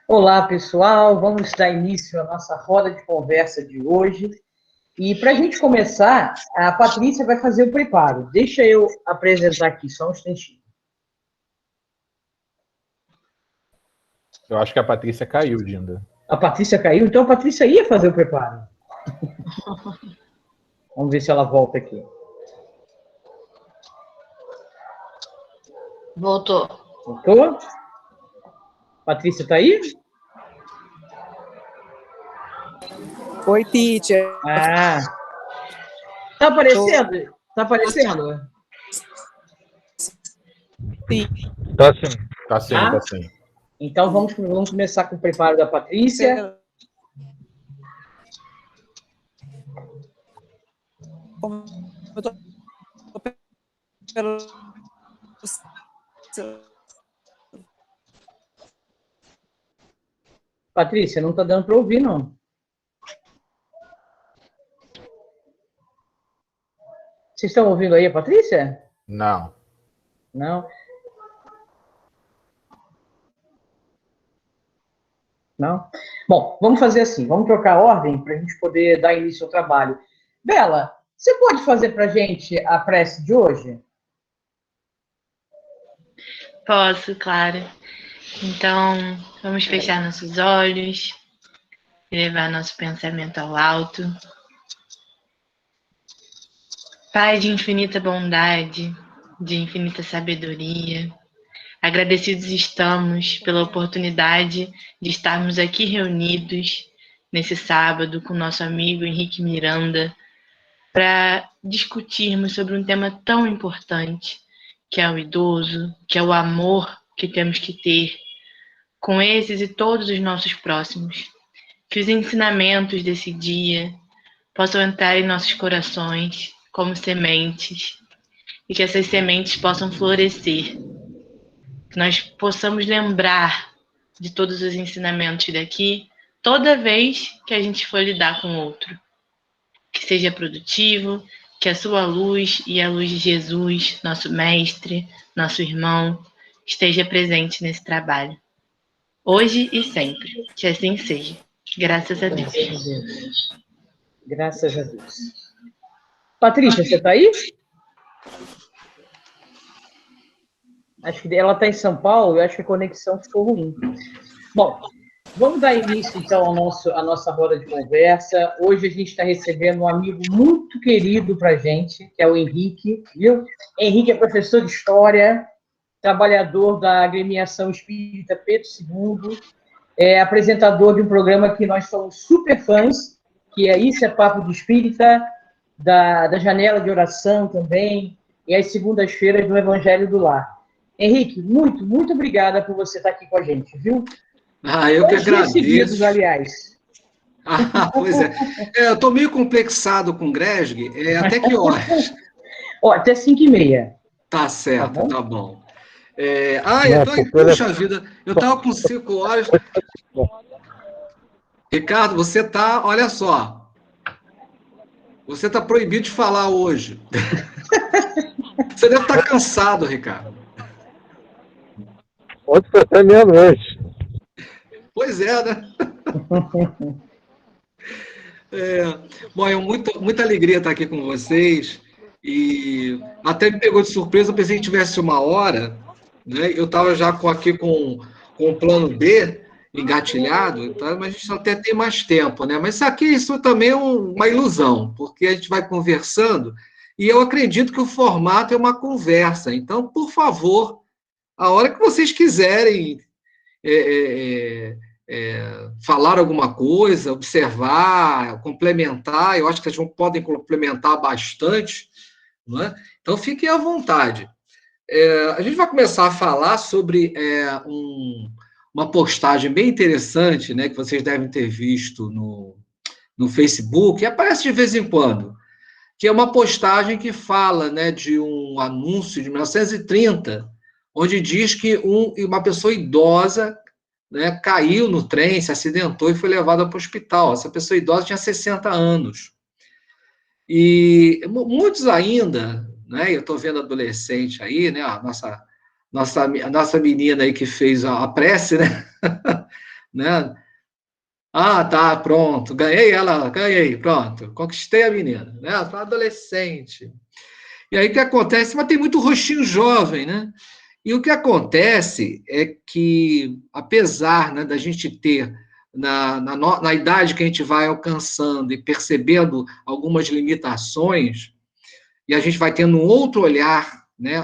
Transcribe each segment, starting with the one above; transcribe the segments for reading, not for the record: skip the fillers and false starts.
Olá, pessoal. Vamos dar início à nossa roda de conversa de hoje. E para a gente começar, a Patrícia vai fazer o preparo. Deixa eu apresentar aqui só um instantinho. Eu acho que a Patrícia caiu, Dinda. A Patrícia caiu, então a Patrícia ia fazer o preparo. Vamos ver se ela volta aqui. Voltou. Voltou? Patrícia está aí? Oi, teacher. Ah. Tá aparecendo? Tá aparecendo? Sim. Tá sim. Tá sim, tá sim. Então vamos começar com o preparo da Patrícia. Eu tô pelo... Patrícia, não está dando para ouvir, não. Vocês estão ouvindo aí a Patrícia? Não. Não? Não? Bom, vamos fazer assim, vamos trocar a ordem para a gente poder dar início ao trabalho. Bela, você pode fazer para a gente a prece de hoje? Posso, claro. Então, vamos fechar nossos olhos, levar nosso pensamento ao alto. Pai de infinita bondade, de infinita sabedoria, agradecidos estamos pela oportunidade de estarmos aqui reunidos nesse sábado com nosso amigo Henrique Miranda para discutirmos sobre um tema tão importante, que é o idoso, que é o amor que temos que ter com esses e todos os nossos próximos. Que os ensinamentos desse dia possam entrar em nossos corações como sementes e que essas sementes possam florescer. Que nós possamos lembrar de todos os ensinamentos daqui toda vez que a gente for lidar com outro. Que seja produtivo, que a sua luz e a luz de Jesus, nosso mestre, nosso irmão, esteja presente nesse trabalho. Hoje e sempre. Que assim seja. Graças a Deus. Graças a Deus. Graças a Deus. Patrícia, você está aí? Acho que ela está em São Paulo, eu acho que a conexão ficou ruim. Bom, vamos dar início, então, à nossa roda de conversa. Hoje a gente está recebendo um amigo muito querido para a gente, que é o Henrique, viu? Henrique é professor de História, trabalhador da Agremiação Espírita Pedro II, é apresentador de um programa que nós somos super fãs, que é Isso é Papo de Espírita, da Janela de Oração também, e às segundas-feiras do Evangelho do Lar. Henrique, muito obrigada por você estar aqui com a gente, viu? Eu que agradeço. Seguidos, aliás. Pois é. Eu estou meio complexado com o Gresg. Até que horas? Até 5h30. Tá certo, tá bom. Puxa vida, eu estava com 5 horas. Ricardo, você tá, olha só. Você está proibido de falar hoje. Você deve estar cansado, Ricardo. Pode ser até meia-noite. Pois é, né? Bom, é muita alegria estar aqui com vocês. E até me pegou de surpresa, eu pensei que tivesse 1 hora, né? Eu estava já aqui com o plano B engatilhado, tá? Mas a gente até tem mais tempo, né? Mas isso também é uma ilusão, porque a gente vai conversando e eu acredito que o formato é uma conversa. Então, por favor, a hora que vocês quiserem falar alguma coisa, observar, complementar, eu acho que vocês podem complementar bastante, não é? Então, fiquem à vontade. A gente vai começar a falar sobre uma postagem bem interessante, né, que vocês devem ter visto no Facebook, e aparece de vez em quando, que é uma postagem que fala, né, de um anúncio de 1930, onde diz que uma pessoa idosa, né, caiu no trem, se acidentou e foi levada para o hospital. Essa pessoa idosa tinha 60 anos. E muitos ainda, né, eu estou vendo adolescente aí, né, a a nossa menina aí que fez a prece, né? Né? Ah, tá, pronto, ganhei ela, ganhei, pronto, conquistei a menina, né? Ela tá adolescente. E aí o que acontece? Mas tem muito rostinho jovem, né? E o que acontece é que, apesar, né, da gente ter, na idade que a gente vai alcançando e percebendo algumas limitações, e a gente vai tendo um outro olhar, né,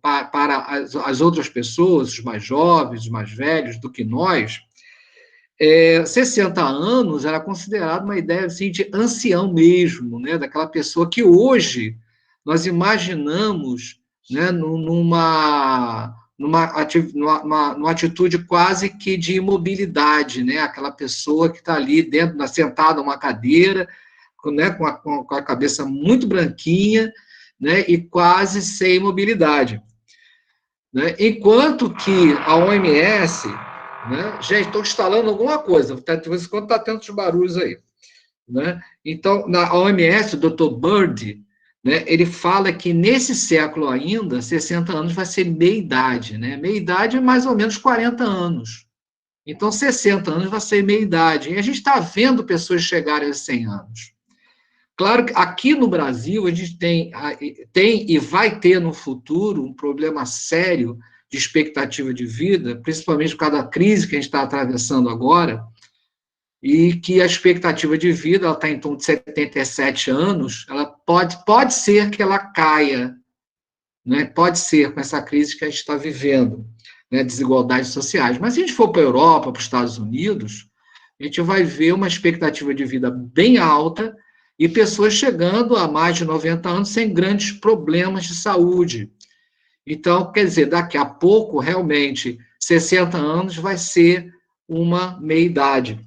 para as outras pessoas, os mais jovens, os mais velhos do que nós, 60 anos era considerado uma ideia assim, de ancião mesmo, né, daquela pessoa que hoje nós imaginamos, né, numa atitude quase que de imobilidade, né, aquela pessoa que está ali dentro, sentada numa cadeira, né, com a cabeça muito branquinha, né, e quase sem mobilidade. Né? Enquanto que a OMS, né, gente, estou instalando alguma coisa, de vez em quando está tendo os barulhos aí. Né? Então, na OMS, o Dr. Bird, né, ele fala que nesse século ainda, 60 anos vai ser meia-idade. Né? Meia-idade é mais ou menos 40 anos. Então, 60 anos vai ser meia-idade. E a gente está vendo pessoas chegarem a 100 anos. Claro que aqui no Brasil a gente tem e vai ter no futuro um problema sério de expectativa de vida, principalmente por causa da crise que a gente está atravessando agora, e que a expectativa de vida ela está em torno de 77 anos, ela pode ser que ela caia, né? Pode ser com essa crise que a gente está vivendo, né? Desigualdades sociais. Mas se a gente for para a Europa, para os Estados Unidos, a gente vai ver uma expectativa de vida bem alta e pessoas chegando a mais de 90 anos sem grandes problemas de saúde. Então, quer dizer, daqui a pouco, realmente, 60 anos vai ser uma meia-idade.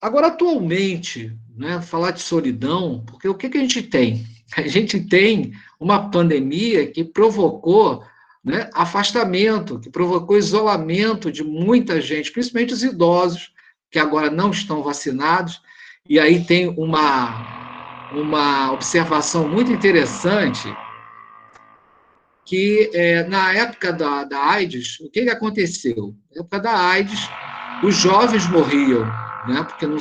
Agora, atualmente, né, falar de solidão, porque o que a gente tem? A gente tem uma pandemia que provocou, né, afastamento, que provocou isolamento de muita gente, principalmente os idosos, que agora não estão vacinados, e aí tem uma observação muito interessante, que na época da AIDS, o que aconteceu? Na época da AIDS, os jovens morriam, né, porque não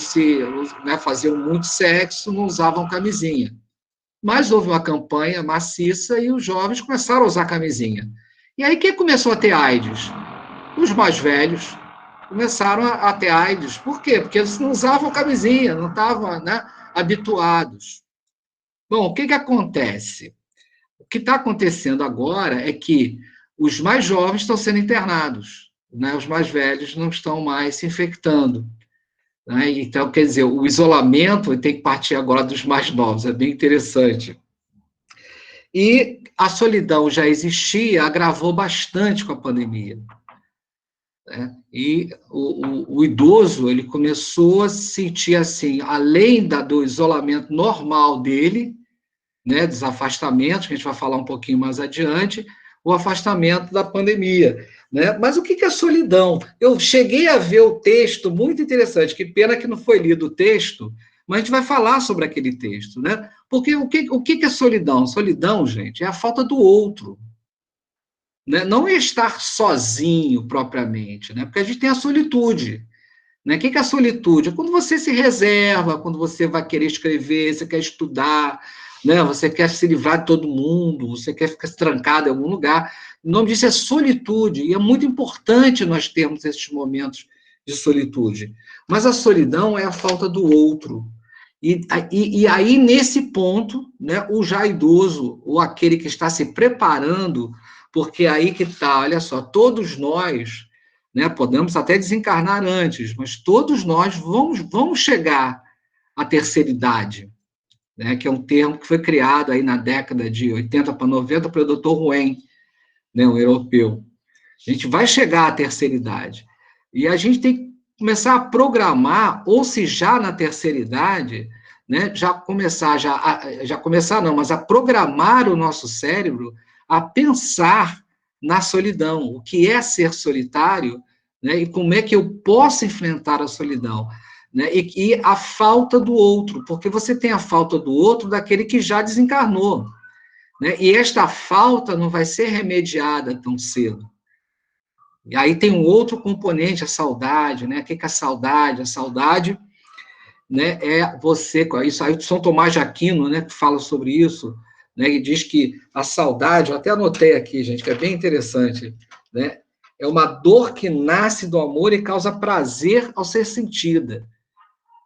faziam muito sexo, não usavam camisinha. Mas houve uma campanha maciça e os jovens começaram a usar camisinha. E aí quem começou a ter AIDS? Os mais velhos começaram a ter AIDS. Por quê? Porque eles não usavam camisinha, não estavam, né, habituados. Bom, o que acontece? O que está acontecendo agora é que os mais jovens estão sendo internados, né? Os mais velhos não estão mais se infectando. Né? Então, quer dizer, o isolamento tem que partir agora dos mais novos, é bem interessante. E a solidão já existia, agravou bastante com a pandemia. Né? E o idoso, ele começou a se sentir assim, além do isolamento normal dele, né, dos afastamentos, que a gente vai falar um pouquinho mais adiante, o afastamento da pandemia. Né? Mas o que é solidão? Eu cheguei a ver o texto, muito interessante, que pena que não foi lido o texto, mas a gente vai falar sobre aquele texto. Né? Porque o que é solidão? Solidão, gente, é a falta do outro. Né? Não é estar sozinho, propriamente, né? Porque a gente tem a solitude. Né? O que é a solitude? É quando você se reserva, quando você vai querer escrever, você quer estudar, né? Você quer se livrar de todo mundo, você quer ficar trancado em algum lugar. O nome disso é solitude, e é muito importante nós termos esses momentos de solitude. Mas a solidão é a falta do outro. E aí, nesse ponto, né, o já idoso, ou aquele que está se preparando, porque aí que está, olha só, todos nós, né, podemos até desencarnar antes, mas todos nós vamos chegar à terceira idade, né, que é um termo que foi criado aí na década de 80 para 90 pelo Dr. Ruem, né, um europeu. A gente vai chegar à terceira idade. E a gente tem que começar a programar, ou se já na terceira idade, né, mas a programar o nosso cérebro a pensar na solidão, o que é ser solitário, né, e como é que eu posso enfrentar a solidão. Né, e a falta do outro, porque você tem a falta do outro daquele que já desencarnou. né? E esta falta não vai ser remediada tão cedo. E aí tem um outro componente, a saudade, né? O que é a saudade? A saudade, né, é você, isso aí São Tomás de Aquino, né, que fala sobre isso, né, e diz que a saudade, eu até anotei aqui, gente, que é bem interessante, né, é uma dor que nasce do amor e causa prazer ao ser sentida.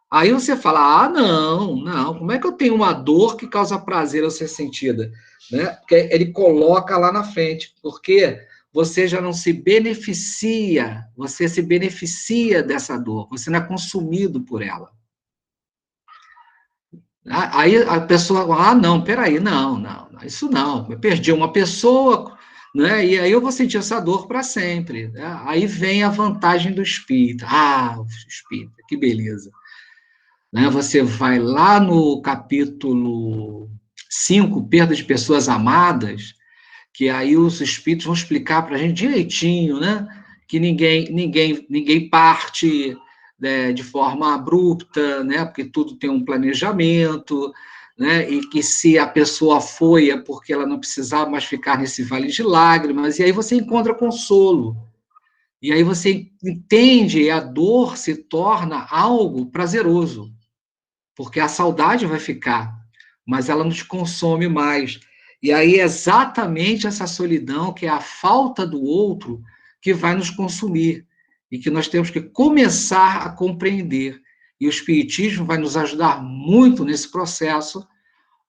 Aí você fala, não, como é que eu tenho uma dor que causa prazer ao ser sentida? Né? Porque ele coloca lá na frente, porque você já não se beneficia, você se beneficia dessa dor, você não é consumido por ela. Aí a pessoa, não, peraí, não, isso não, eu perdi uma pessoa, né? E aí eu vou sentir essa dor para sempre. Né? Aí vem a vantagem do espírito. O espírito, que beleza. Né? Você vai lá no capítulo 5, Perda de Pessoas Amadas, que aí os espíritos vão explicar para a gente direitinho, né? Que ninguém parte, né, de forma abrupta, né? Porque tudo tem um planejamento, né? E que se a pessoa foi é porque ela não precisava mais ficar nesse vale de lágrimas, e aí você encontra consolo. E aí você entende, e a dor se torna algo prazeroso, porque a saudade vai ficar, mas ela não te consome mais. E aí é exatamente essa solidão, que é a falta do outro, que vai nos consumir, e que nós temos que começar a compreender. E o Espiritismo vai nos ajudar muito nesse processo,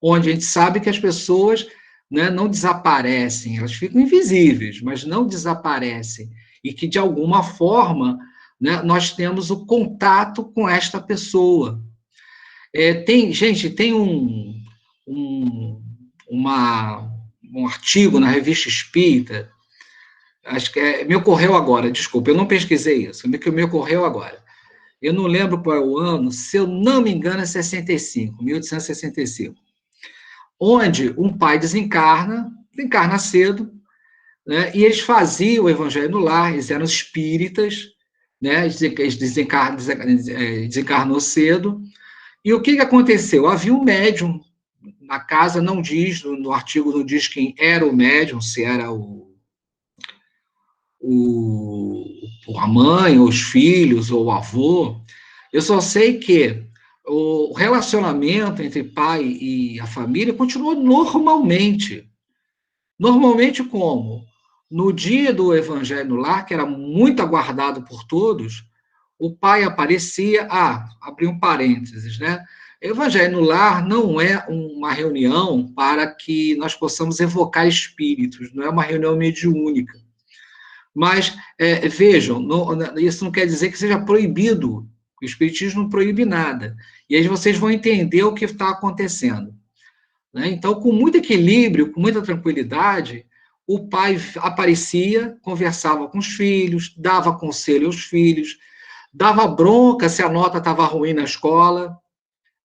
onde a gente sabe que as pessoas, né, não desaparecem, elas ficam invisíveis, mas não desaparecem, e que, de alguma forma, né, nós temos o contato com esta pessoa. Tem um artigo na Revista Espírita, acho que me ocorreu agora, desculpa, eu não pesquisei isso, me ocorreu agora. Eu não lembro qual é o ano, se eu não me engano é 1865, onde um pai desencarna cedo, né, e eles faziam o Evangelho no Lar, eles eram espíritas, né, eles desencarnou cedo. E o que aconteceu? Havia um médium na casa, não diz, no artigo não diz quem era o médium, se era a mãe, ou os filhos, ou o avô. Eu só sei que o relacionamento entre pai e a família continuou normalmente. Normalmente como? No dia do Evangelho no Lar, que era muito aguardado por todos, o pai aparecia, abri um parênteses, né? Evangelho no Lar não é uma reunião para que nós possamos evocar espíritos, não é uma reunião mediúnica. Mas, vejam, isso não quer dizer que seja proibido, o Espiritismo não proíbe nada. E aí vocês vão entender o que está acontecendo. Né? Então, com muito equilíbrio, com muita tranquilidade, o pai aparecia, conversava com os filhos, dava conselho aos filhos, dava bronca se a nota estava ruim na escola,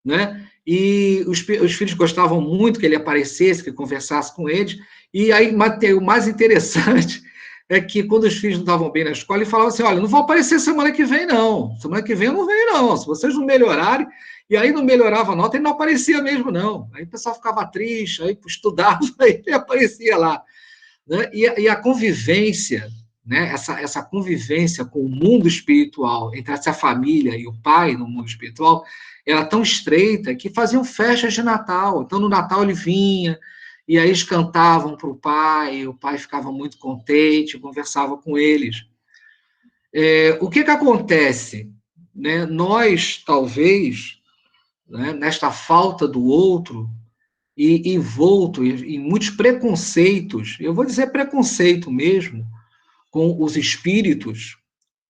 né? E os filhos gostavam muito que ele aparecesse, que conversasse com eles. E aí, o mais interessante é que quando os filhos não estavam bem na escola, ele falava assim, olha, não vou aparecer semana que vem, não. Semana que vem eu não venho, não. Se vocês não melhorarem... E aí não melhorava a nota, ele não aparecia mesmo, não. Aí o pessoal ficava triste, aí estudava, aí ele aparecia lá. Né? E a convivência, né? Essa convivência com o mundo espiritual, entre essa família e o pai no mundo espiritual, era tão estreita que faziam festas de Natal. Então, no Natal ele vinha, e aí eles cantavam para o pai ficava muito contente, conversava com eles. O que acontece? Né? Nós, talvez, né, nesta falta do outro, e envolto em muitos preconceitos, eu vou dizer preconceito mesmo, com os espíritos,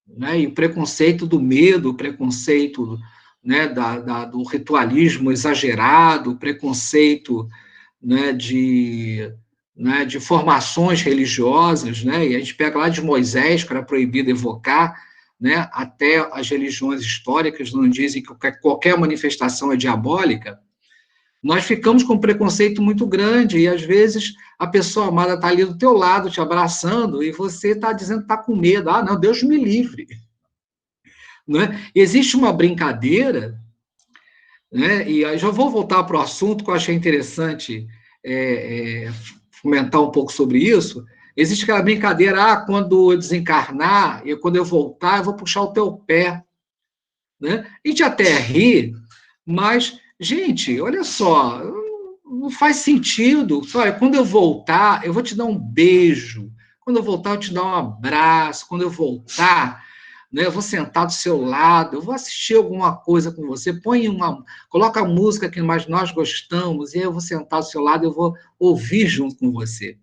né, e o preconceito do medo, o preconceito, né, do ritualismo exagerado, o preconceito, né, de formações religiosas, né, e a gente pega lá de Moisés, que era proibido evocar, né, até as religiões históricas não dizem que qualquer manifestação é diabólica. Nós ficamos com um preconceito muito grande, e às vezes a pessoa amada está ali do teu lado, te abraçando, e você está dizendo que está com medo. Não, Deus me livre. Né? Existe uma brincadeira, né? E aí já vou voltar para o assunto que eu achei interessante comentar um pouco sobre isso, existe aquela brincadeira, quando eu desencarnar, e quando eu voltar, eu vou puxar o teu pé, né? A gente até ri, mas, gente, olha só, não faz sentido. Olha, quando eu voltar, eu vou te dar um beijo. Quando eu voltar, eu te dar um abraço. Quando eu voltar, né, eu vou sentar do seu lado, eu vou assistir alguma coisa com você, coloca a música que nós gostamos, e aí eu vou sentar do seu lado, eu vou ouvir junto com você.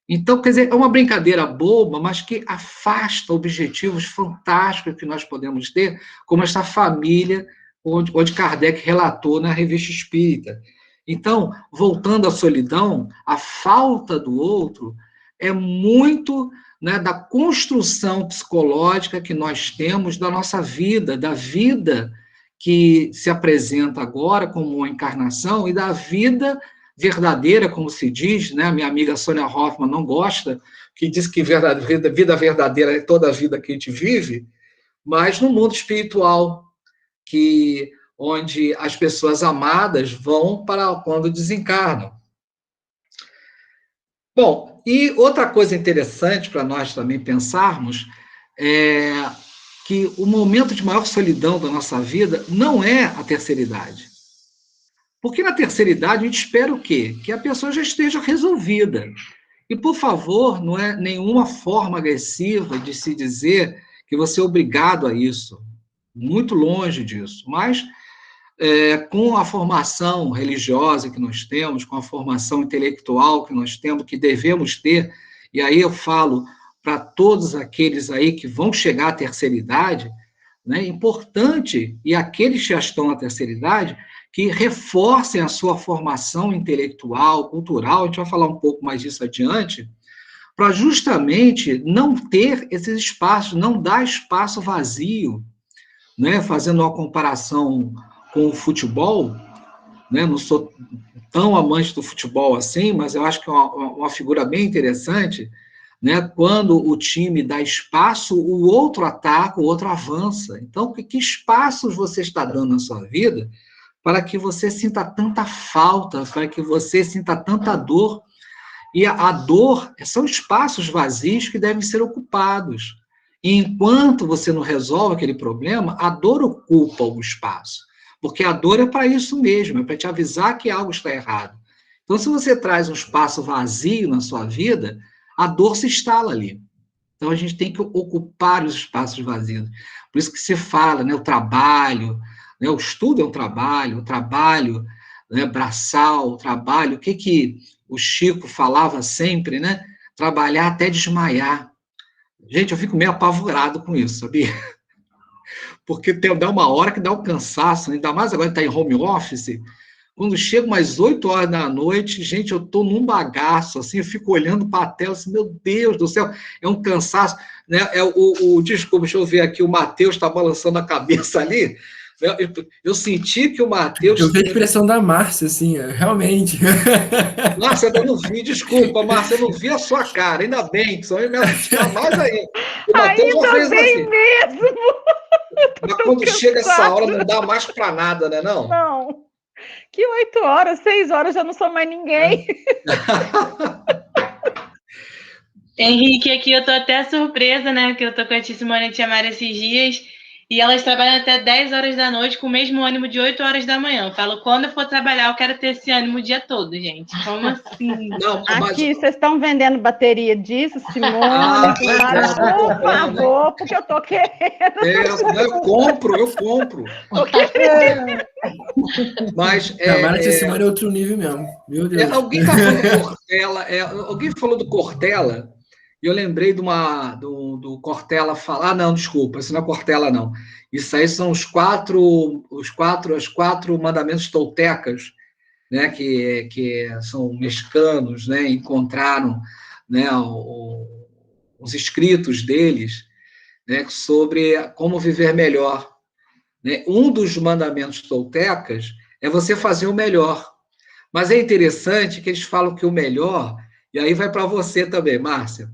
Então, quer dizer, é uma brincadeira boba, mas que afasta objetivos fantásticos que nós podemos ter, como essa família onde Kardec relatou na Revista Espírita. Então, voltando à solidão, a falta do outro é muito, né, da construção psicológica que nós temos da nossa vida, da vida que se apresenta agora como uma encarnação e da vida verdadeira, como se diz, né? Minha amiga Sônia Hoffmann não gosta, que diz que vida verdadeira é toda a vida que a gente vive, mas no mundo espiritual, onde as pessoas amadas vão para quando desencarnam. Bom, e outra coisa interessante para nós também pensarmos é que o momento de maior solidão da nossa vida não é a terceira idade. Porque na terceira idade a gente espera o quê? Que a pessoa já esteja resolvida. E, por favor, não é nenhuma forma agressiva de se dizer que você é obrigado a isso. Muito longe disso. Mas, com a formação religiosa que nós temos, com a formação intelectual que nós temos, que devemos ter, e aí eu falo para todos aqueles aí que vão chegar à terceira idade, né, importante, e aqueles que já estão na terceira idade, que reforcem a sua formação intelectual, cultural, a gente vai falar um pouco mais disso adiante, para justamente não ter esses espaços, não dar espaço vazio, né? Fazendo uma comparação com o futebol, né? Não sou tão amante do futebol assim, mas eu acho que é uma figura bem interessante, né? Quando o time dá espaço, o outro ataca, o outro avança. Então, que espaços você está dando na sua vida para que você sinta tanta falta, para que você sinta tanta dor? E a dor são espaços vazios que devem ser ocupados. E enquanto você não resolve aquele problema, a dor ocupa o espaço. Porque a dor é para isso mesmo, é para te avisar que algo está errado. Então, se você traz um espaço vazio na sua vida, a dor se instala ali. Então, a gente tem que ocupar os espaços vazios. Por isso que se fala, né, o trabalho, né, o estudo é um trabalho, o trabalho, né, braçal, o trabalho, o que o Chico falava sempre, né? Trabalhar até desmaiar. Gente, eu fico meio apavorado com isso, sabia? Porque dá uma hora que dá um cansaço, ainda mais agora que está em home office. Quando chega umas 8 horas da noite, gente, eu estou num bagaço, assim, eu fico olhando para a tela, assim, meu Deus do céu, é um cansaço, né? Desculpa, deixa eu ver aqui, o Matheus está balançando a cabeça ali. Eu senti que o Matheus... Eu vi a expressão da Márcia, assim, realmente. Márcia, eu não vi, desculpa, Márcia, eu não vi a sua cara, ainda bem, que só ia me assustar mais ainda. O Matheus já fez assim. Mesmo! Mas quando chega essa hora, não dá mais para nada, né, não? Não. Que 8 horas, 6 horas, já não sou mais ninguém. Henrique, aqui eu tô até surpresa, né? Que eu tô com a tia Simone e a tia Mara esses dias. E elas trabalham até 10 horas da noite com o mesmo ânimo de 8 horas da manhã. Eu falo, quando eu for trabalhar, eu quero ter esse ânimo o dia todo, gente. Como assim? Não, mas... Aqui, vocês estão vendendo bateria disso, Simone? Por favor, porque eu tô querendo. Eu compro. Mas... A Mara e a Simone é outro nível mesmo. Meu Deus. Alguém tá falando do Cortella, alguém falou do Cortella, e eu lembrei do Cortella falar... não, desculpa, isso não é Cortella, não. Isso aí são os quatro mandamentos toltecas, né, que são mexicanos, né, encontraram, né, os escritos deles, né, sobre como viver melhor. Né? Um dos mandamentos toltecas é você fazer o melhor. Mas é interessante que eles falam que o melhor... E aí vai para você também, Márcia.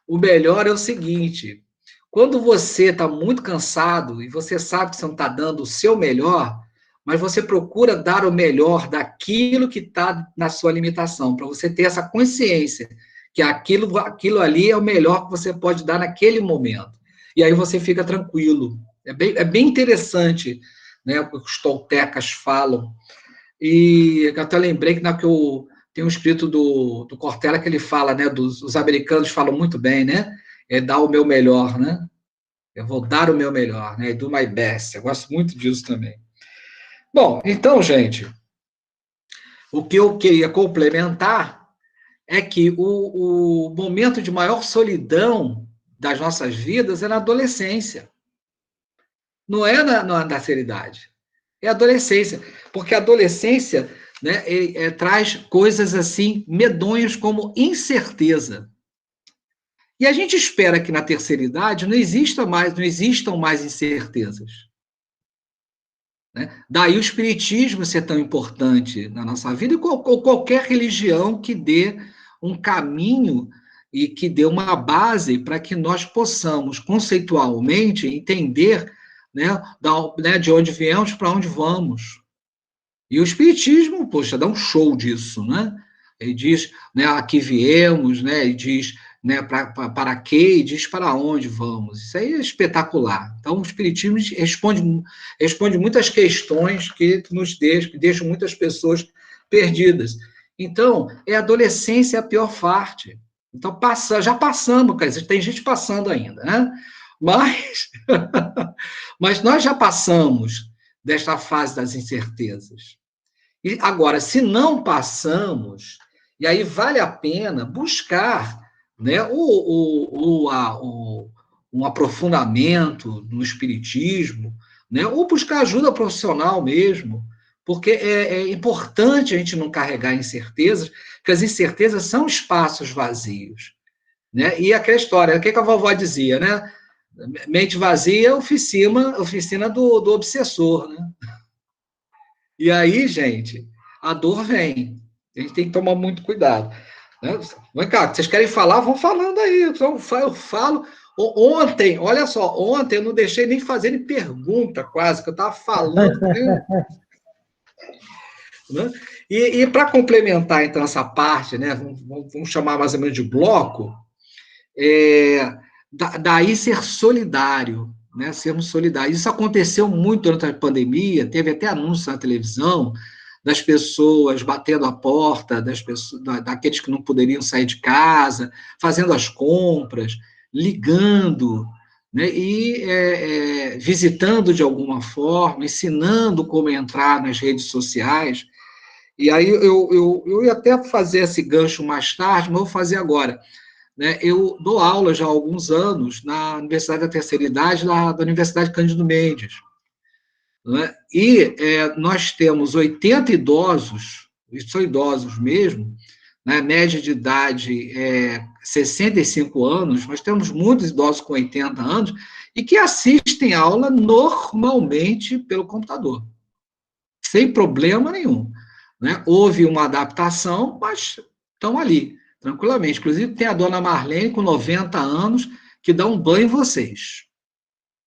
O melhor é o seguinte: quando você está muito cansado e você sabe que você não está dando o seu melhor, mas você procura dar o melhor daquilo que está na sua limitação, para você ter essa consciência que aquilo ali é o melhor que você pode dar naquele momento. E aí você fica tranquilo. É bem interessante, né, o que os toltecas falam. E eu até lembrei que eu tenho um escrito do Cortella que ele fala, né, os americanos falam muito bem, né, dar o meu melhor, né? Eu vou dar o meu melhor, né? Do my best. Eu gosto muito disso também. Bom, então, gente, o que eu queria complementar é que o momento de maior solidão das nossas vidas é na adolescência. Não é na seriedade. É a adolescência. Porque a adolescência, né, traz coisas assim medonhas como incerteza. E a gente espera que na terceira idade não existam mais incertezas. Né? Daí o espiritismo ser tão importante na nossa vida, ou qualquer religião que dê um caminho e que dê uma base para que nós possamos, conceitualmente, entender, né, de onde viemos para onde vamos. E o espiritismo, poxa, dá um show disso, né? Ele diz, né, aqui viemos, né, ele diz, né, para quê, e diz para onde vamos. Isso aí é espetacular. Então, o espiritismo responde muitas questões que deixam muitas pessoas perdidas. Então, a adolescência é a pior parte. Então, já passamos, quer dizer, tem gente passando ainda, né? Mas nós já passamos desta fase das incertezas. E agora, se não passamos, e aí vale a pena buscar, né, um aprofundamento no espiritismo, né, ou buscar ajuda profissional mesmo, porque é importante a gente não carregar incertezas, porque as incertezas são espaços vazios. Né? E aquela história, o que a vovó dizia, né? Mente vazia, oficina do obsessor, né? E aí, gente, a dor vem. A gente tem que tomar muito cuidado. Né? Vem cá, vocês querem falar? Vão falando aí. Então, eu falo. Ontem, olha só, ontem eu não deixei nem fazerem pergunta, quase, que eu estava falando. Né? E para complementar, então, essa parte, né? Vamos chamar mais ou menos de bloco, daí ser solidário. Né, sermos solidários. Isso aconteceu muito durante a pandemia, teve até anúncio na televisão das pessoas batendo a porta, daqueles que não poderiam sair de casa, fazendo as compras, ligando, né, e visitando de alguma forma, ensinando como entrar nas redes sociais. E aí eu ia até fazer esse gancho mais tarde, mas vou fazer agora. Né, eu dou aula já há alguns anos na Universidade da Terceira Idade, da Universidade Cândido Mendes. Né, e nós temos 80 idosos, e são idosos mesmo, né, média de idade 65 anos, nós temos muitos idosos com 80 anos, e que assistem aula normalmente pelo computador, sem problema nenhum. Né, houve uma adaptação, mas estão ali tranquilamente. Inclusive, tem a dona Marlene, com 90 anos, que dá um banho em vocês.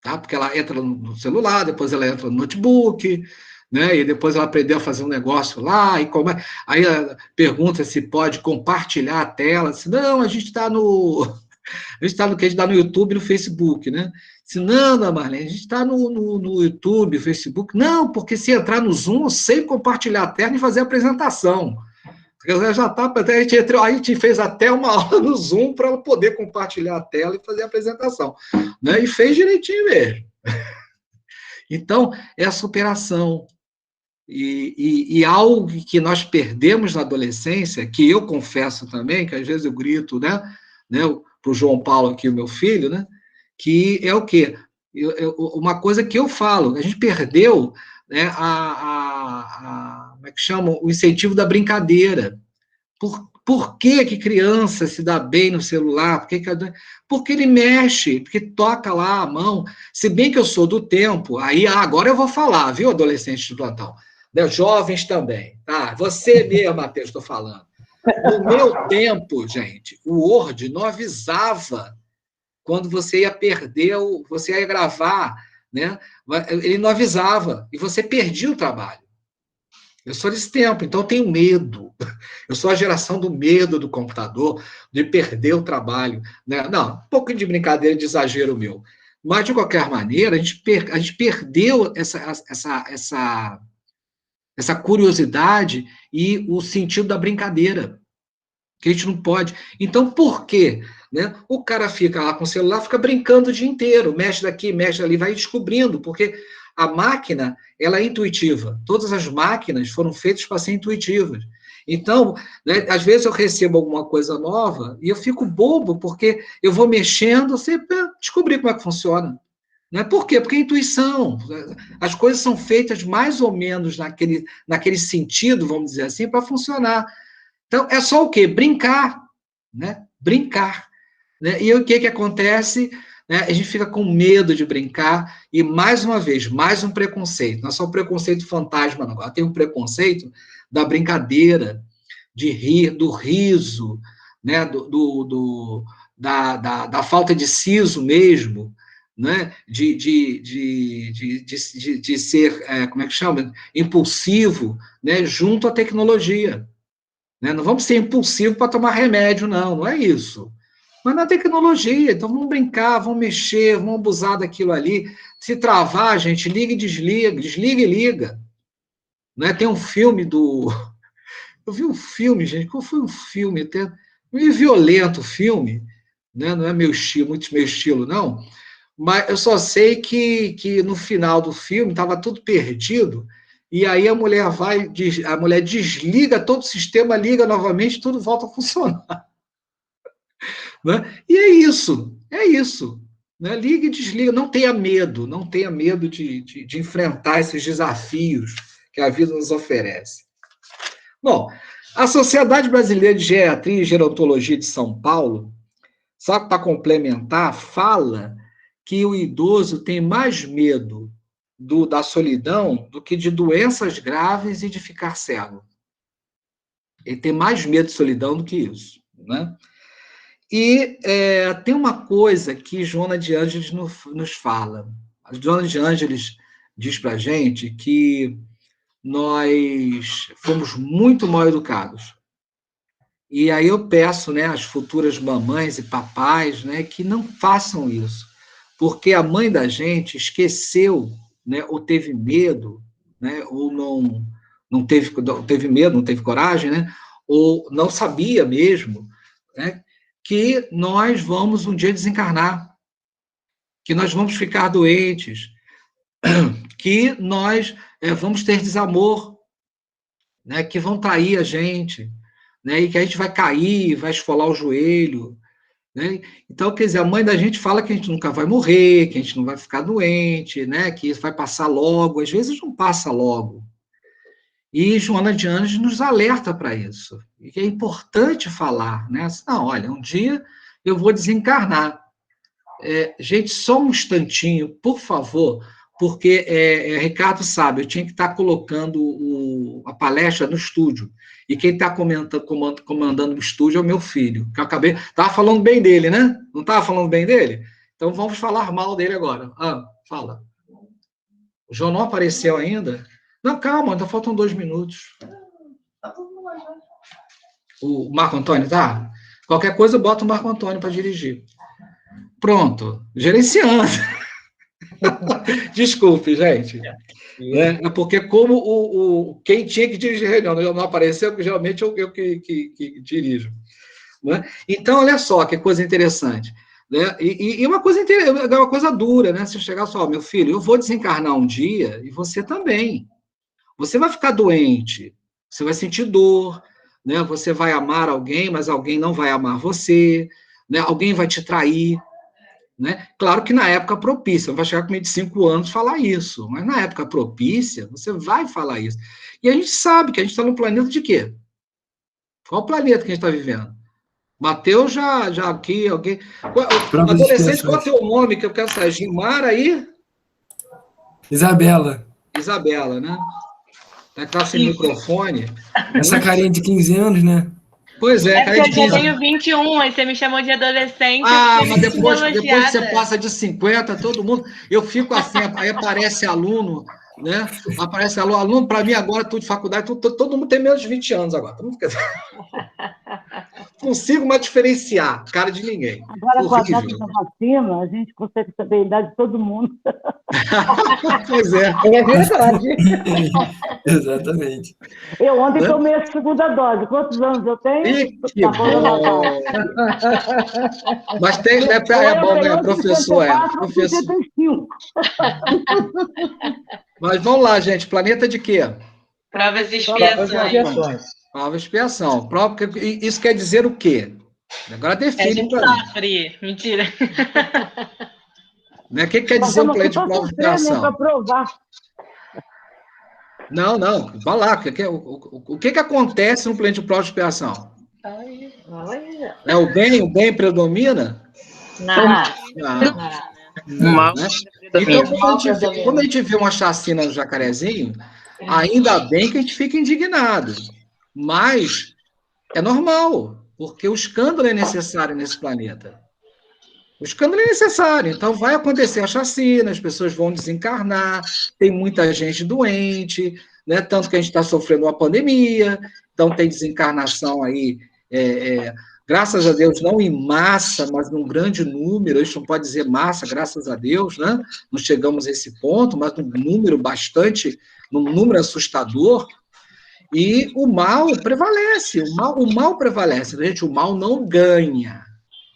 Tá? Porque ela entra no celular, depois ela entra no notebook, né? E depois ela aprendeu a fazer um negócio lá, aí ela pergunta se pode compartilhar a tela. Se não, a gente está no YouTube e no Facebook, né? Se não, dona Marlene, a gente está no YouTube, Facebook. Não, porque se entrar no Zoom, eu sei compartilhar a tela e fazer a apresentação. Já tá, a gente fez até uma aula no Zoom para ela poder compartilhar a tela e fazer a apresentação. Né? E fez direitinho mesmo. Então, é a superação. E algo que nós perdemos na adolescência, que eu confesso também, que às vezes eu grito, né para o João Paulo aqui, o meu filho, né, que é o quê? Uma coisa que eu falo, a gente perdeu, né, como é que chama? O incentivo da brincadeira. Por que criança se dá bem no celular? Porque ele mexe, porque toca lá a mão. Se bem que eu sou do tempo, aí agora eu vou falar, viu, adolescentes de plantão? Né, jovens também, tá? Você mesmo, Matheus, estou falando. No meu tempo, gente, o Word não avisava quando você ia perder, você ia gravar né? Ele não avisava, e você perdia o trabalho. Eu sou desse tempo, então eu tenho medo. Eu sou a geração do medo do computador, de perder o trabalho, né? Não, um pouco de brincadeira, de exagero meu. Mas, de qualquer maneira, a gente perdeu essa curiosidade e o sentido da brincadeira, que a gente não pode. Então, por quê? Né? O cara fica lá com o celular, fica brincando o dia inteiro, mexe daqui, mexe ali, vai descobrindo, porque a máquina, ela é intuitiva. Todas as máquinas foram feitas para ser intuitivas. Então, né, às vezes eu recebo alguma coisa nova e eu fico bobo, porque eu vou mexendo, sem descobrir como é que funciona. Né? Por quê? Porque é intuição. As coisas são feitas mais ou menos naquele sentido, vamos dizer assim, para funcionar. Então, é só o quê? Brincar. Né? Brincar. Né? E o que acontece? Né? A gente fica com medo de brincar, e, mais uma vez, mais um preconceito. Não é só um preconceito fantasma, não. Agora tem um preconceito da brincadeira, de rir, do riso, né? Da falta de siso mesmo, né? de ser, como é que chama? Impulsivo, né? Junto à tecnologia. Né? Não vamos ser impulsivos para tomar remédio, não é isso. Mas na tecnologia, então vamos brincar, vamos mexer, vamos abusar daquilo ali. Se travar, gente, liga e desliga, desliga e liga. Né? Tem um filme do... Eu vi um filme, gente, qual foi um filme? Até meio violento o filme, né? Não é muito meu estilo, não. Mas eu só sei que no final do filme estava tudo perdido, e aí a mulher desliga todo o sistema, liga novamente, tudo volta a funcionar. Né? E é isso. Né? Liga e desliga, não tenha medo de enfrentar esses desafios que a vida nos oferece. Bom, a Sociedade Brasileira de Geriatria e Gerontologia de São Paulo, só para complementar, fala que o idoso tem mais medo da solidão do que de doenças graves e de ficar cego. Ele tem mais medo de solidão do que isso. Né? E tem uma coisa que Joana de Ângeles nos fala. A Joana de Ângeles diz para a gente que nós fomos muito mal educados. E aí eu peço, né, às futuras mamães e papais, né, que não façam isso, porque a mãe da gente esqueceu, né, ou teve medo, né, ou não teve medo, não teve coragem, né, ou não sabia mesmo, né, que nós vamos um dia desencarnar, que nós vamos ficar doentes, que nós vamos ter desamor, né, que vão trair a gente, né, e que a gente vai cair, vai esfolar o joelho. Né? Então, quer dizer, a mãe da gente fala que a gente nunca vai morrer, que a gente não vai ficar doente, né, que isso vai passar logo. Às vezes não passa logo. E Joana de Ângeles nos alerta para isso. E que é importante falar, né? Não, olha, um dia eu vou desencarnar. Gente, só um instantinho, por favor, porque Ricardo sabe, eu tinha que estar colocando a palestra no estúdio. E quem está comandando o estúdio é o meu filho, que eu acabei... Estava falando bem dele, né? Não estava falando bem dele? Então vamos falar mal dele agora. Fala. O João não apareceu ainda? Não, calma, ainda faltam 2 minutos. O Marco Antônio, tá? Qualquer coisa, bota o Marco Antônio para dirigir. Pronto, gerenciando. Desculpe, gente. É porque como quem tinha que dirigir a reunião não apareceu, porque geralmente eu que dirijo. Né? Então, olha só que coisa interessante. Né? E uma coisa dura, né? Se chegar só, meu filho, eu vou desencarnar um dia e você também. Você vai ficar doente, você vai sentir dor, né? Você vai amar alguém, mas alguém não vai amar você, né? Alguém vai te trair. Né? Claro que na época propícia, não vai chegar com 25 anos falar isso, mas na época propícia, você vai falar isso. E a gente sabe que a gente está no planeta de quê? Qual planeta que a gente está vivendo? Mateus já aqui, alguém... Adolescente, qual é o teu nome que eu quero saber? Gilmar aí? Isabela, né? Tá sem microfone. Essa carinha de 15 anos, né? Pois é, É porque eu já diz, tenho 21, aí você me chamou de adolescente. ah, eu mas fiquei depois elogiada. você passa de 50, todo mundo. Eu fico assim, aí aparece aluno, né? Aparece aluno, para mim agora, tudo de faculdade, todo mundo tem menos de 20 anos agora. Todo mundo quer... Consigo mais diferenciar cara de ninguém. Agora, com a data Horrível. da vacina, a gente consegue saber a idade de todo mundo. Pois é. É verdade. Exatamente. Eu ontem Né? tomei a segunda dose. Quantos anos eu tenho? Ih, que Tá falando a bom. Mas tem, né? É bom, né, professor? Professor. 65. Mas vamos lá, gente. Planeta de quê? Provas e Provas e expiações. expiações. Prova e expiação. Prova, isso quer dizer o quê? Agora A define gente para mim. sofre. Mentira. Né? O que quer Nós dizer um estamos aqui planeta de para prova e sofrer, né? expiação? Para provar. Não, vai lá. O que acontece no planeta de prova e expiação? É o bem predomina? Não. Não, né? Então, Mal quando a gente vê uma chacina no Jacarezinho, ainda bem que a gente fica indignado. Mas é normal, porque o escândalo é necessário nesse planeta. O escândalo é necessário, então vai acontecer a chacina, as pessoas vão desencarnar, tem muita gente doente, né? Tanto que a gente está sofrendo uma pandemia, então tem desencarnação aí, graças a Deus, não em massa, mas num grande número, a gente não pode dizer massa, graças a Deus, né? Não chegamos a esse ponto, mas num número num número assustador, e o mal prevalece, o mal prevalece, gente, o mal não ganha.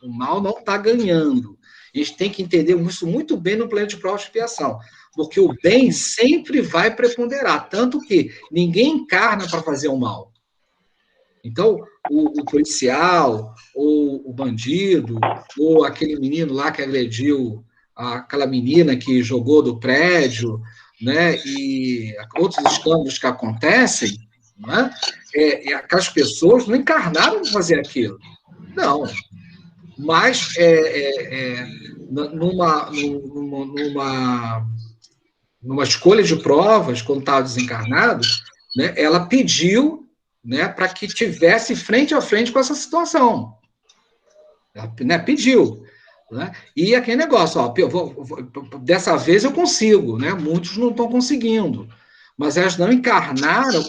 O mal não está ganhando. A gente tem que entender isso muito bem no plano de prova e expiação, porque o bem sempre vai preponderar, tanto que ninguém encarna para fazer o mal. Então, o policial, ou o bandido, ou aquele menino lá que agrediu aquela menina que jogou do prédio, né, e outros escândalos que acontecem, né, aquelas pessoas não encarnaram para fazer aquilo. Não. Mas numa escolha de provas, quando estava desencarnado, né, ela pediu, né, para que tivesse frente a frente com essa situação. Ela, né, pediu. Né? E aquele negócio, ó, dessa vez eu consigo, né? Muitos não estão conseguindo. Mas elas não encarnaram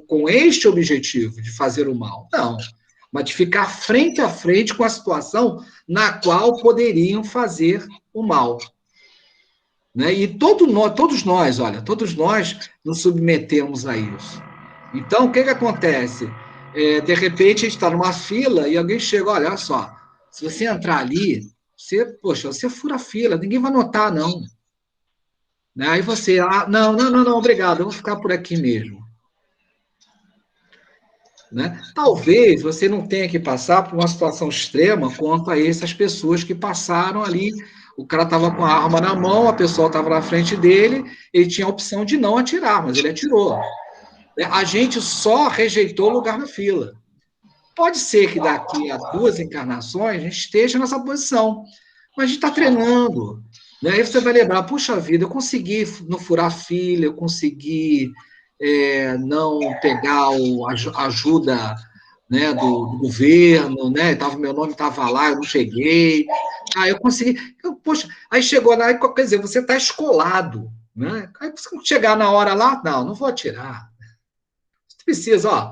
com este objetivo de fazer o mal. Não. Mas de ficar frente a frente com a situação na qual poderiam fazer o mal. Né? E todos nós nos submetemos a isso. Então, o que acontece? De repente, a gente está numa fila e alguém chega, olha só, se você entrar ali, você fura a fila, ninguém vai notar, não. Né? Aí você, não, obrigado, eu vou ficar por aqui mesmo. Né? Talvez você não tenha que passar por uma situação extrema quanto a essas pessoas que passaram ali. O cara estava com a arma na mão, a pessoa estava na frente dele, ele tinha a opção de não atirar, mas ele atirou. A gente só rejeitou o lugar na fila. Pode ser que daqui a 2 encarnações a gente esteja nessa posição, mas a gente está treinando. Né? Aí você vai lembrar, puxa vida, eu consegui não furar a fila, eu consegui não pegar a ajuda, né, do governo, né? Meu nome estava lá, eu não peguei. Eu consegui. Poxa, aí chegou lá, quer dizer, você está escolado. Né? Aí você chegar na hora lá, não vou atirar. Você precisa,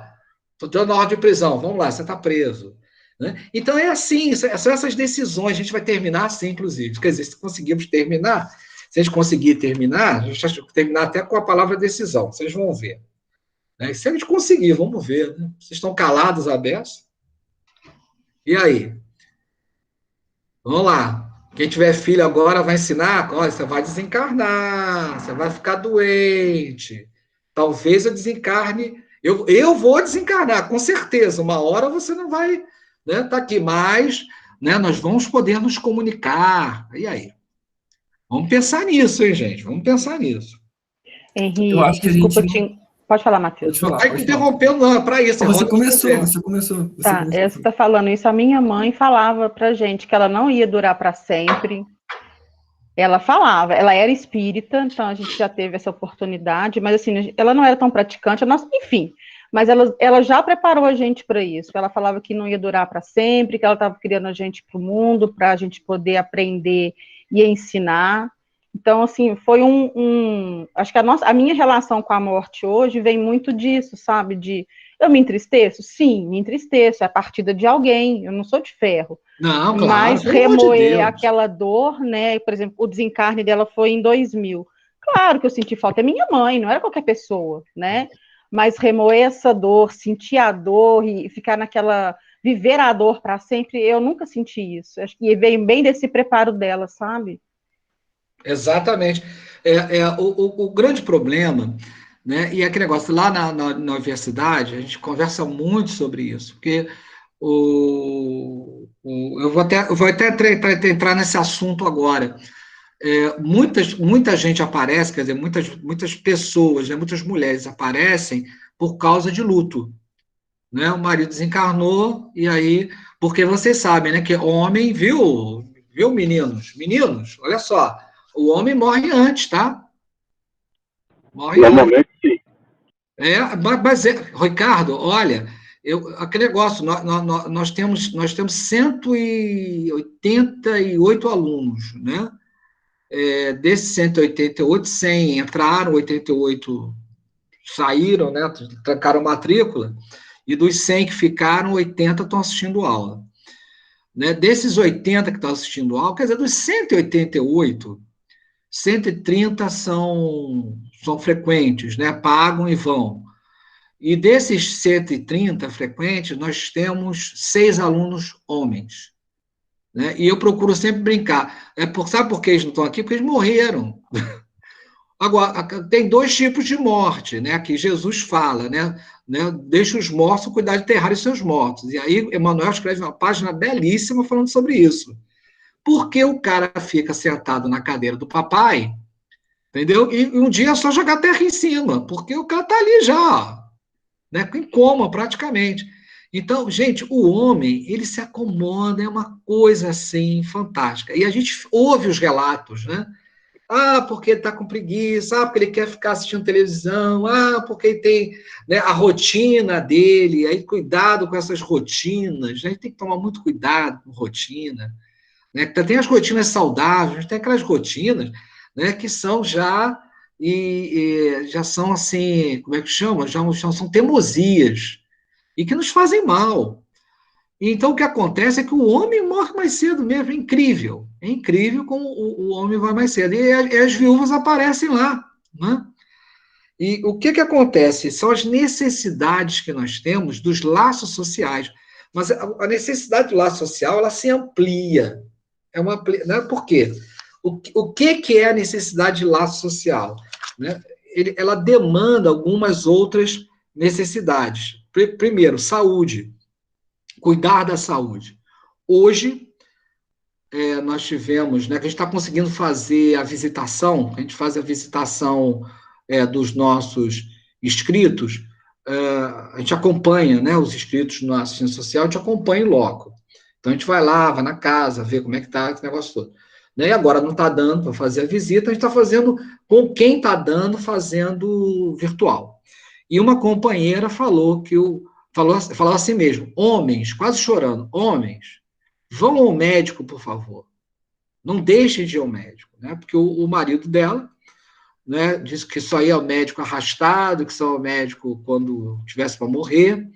estou dando ordem de prisão, vamos lá, você está preso. Né? Então é assim, são essas decisões, a gente vai terminar assim, inclusive. Quer dizer, se conseguimos terminar, se a gente conseguir terminar, a gente vai terminar até com a palavra decisão, vocês vão ver. Né? E se a gente conseguir, vamos ver. Né? Vocês estão calados, abertos? E aí? Vamos lá. Quem tiver filho agora vai ensinar, olha, você vai desencarnar, você vai ficar doente. Talvez eu desencarne, eu vou desencarnar, com certeza. Uma hora você não vai, né, tá aqui, mas, né, nós vamos poder nos comunicar. E aí? Vamos pensar nisso, hein, gente? Vamos pensar nisso. Henrique, desculpa, pode falar, Matheus. Pode falar. Aí interrompendo, não, é para isso. Você começou. Tá, você está falando isso. A minha mãe falava pra gente que ela não ia durar para sempre. Ela falava, ela era espírita, então a gente já teve essa oportunidade, mas assim, ela não era tão praticante, enfim. mas ela já preparou a gente para isso. Ela falava que não ia durar para sempre, que ela estava criando a gente para o mundo, para a gente poder aprender e ensinar. Então, assim, foi acho que a minha relação com a morte hoje vem muito disso, sabe? Eu me entristeço? Sim, me entristeço, é a partida de alguém, eu não sou de ferro. Não, claro, Mas pelo amor de remoer Deus. aquela dor, né? Por exemplo, o desencarne dela foi em 2000. Claro que eu senti falta, é minha mãe, não era qualquer pessoa, né? Mas remoer essa dor, sentir a dor e ficar viver a dor para sempre, eu nunca senti isso. Acho que veio bem desse preparo dela, sabe? Exatamente. O grande problema, né? E aquele negócio, lá na universidade, a gente conversa muito sobre isso, porque eu vou até entrar nesse assunto agora. Muita gente aparece, quer dizer, muitas pessoas, né, muitas mulheres aparecem por causa de luto. Né? O marido desencarnou, e aí, porque vocês sabem, né, que homem, viu, meninos, olha só, o homem morre antes, tá? Morre antes. Normalmente, sim. Ricardo, olha, aquele negócio, nós temos 188 alunos, né? Desses 188, 100 entraram, 88 saíram, né? Trancaram matrícula, e dos 100 que ficaram, 80 estão assistindo aula. Né? Desses 80 que estão assistindo aula, quer dizer, dos 188, 130 são frequentes, né? Pagam e vão. E desses 130 frequentes, nós temos 6 alunos homens. Né? E eu procuro sempre brincar. Sabe por que eles não estão aqui? Porque eles morreram. Agora, tem 2 tipos de morte, né? Que Jesus fala, né? Deixa os mortos cuidar de enterrarem seus mortos. E aí, Emmanuel escreve uma página belíssima falando sobre isso. Porque o cara fica sentado na cadeira do papai, entendeu? E um dia é só jogar terra em cima, porque o cara está ali já, né? Em coma, praticamente. Então, gente, o homem, ele se acomoda, é uma coisa, assim, fantástica. E a gente ouve os relatos, né? Porque ele está com preguiça, porque ele quer ficar assistindo televisão, porque ele tem, né, a rotina dele, aí cuidado com essas rotinas, né? A gente tem que tomar muito cuidado com rotina, né? Tem as rotinas saudáveis, tem aquelas rotinas, né, que são já são assim, como é que chama? Já são teimosias, e que nos fazem mal. Então, o que acontece é que o homem morre mais cedo mesmo, é incrível como o homem vai mais cedo, e as viúvas aparecem lá, né? E o que acontece? São as necessidades que nós temos dos laços sociais, mas a necessidade do laço social, ela se amplia, né? Por quê? O que é a necessidade de laço social? Né? Ela demanda algumas outras necessidades. Primeiro, saúde. Cuidar da saúde. Hoje, nós tivemos, né, que a gente está conseguindo fazer a visitação, a gente faz a visitação dos nossos inscritos, a gente acompanha, né, os inscritos na assistência social, a gente acompanha em loco. Então, a gente vai lá, vai na casa, vê como é que está esse negócio todo. Né, e agora não está dando para fazer a visita, a gente está fazendo com quem está dando, fazendo virtual. E uma companheira falou falou assim mesmo, homens, quase chorando, homens, vão ao médico, por favor. Não deixem de ir ao médico, né? Porque o marido dela, né, disse que só ia ao médico arrastado, que só ia ao médico quando tivesse para morrer,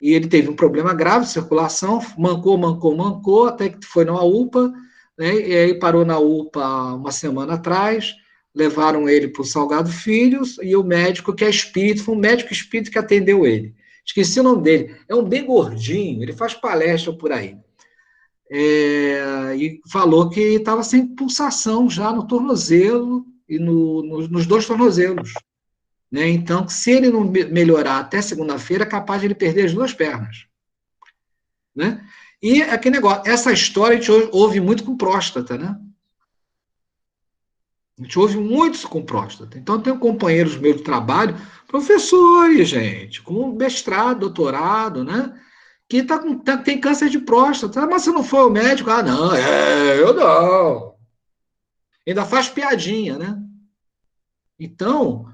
e ele teve um problema grave de circulação, mancou, até que foi na UPA, né, e aí parou na UPA uma semana atrás, levaram ele para o Salgado Filhos, e o médico, que é espírito, foi um médico espírito que atendeu ele. Esqueci o nome dele. É um bem gordinho, ele faz palestra por aí. E falou que estava sem pulsação já no tornozelo e nos 2 tornozelos. Né? Então, se ele não melhorar até segunda-feira, é capaz de ele perder as 2 pernas. Né? E aquele negócio, essa história a gente ouve muito com próstata, né? A gente ouve muito com próstata. Então, tenho companheiros meus de trabalho, professores, gente, com mestrado, doutorado, né? Que tem câncer de próstata. Mas você não foi ao médico? Não, eu não. Ainda faz piadinha, né? Então,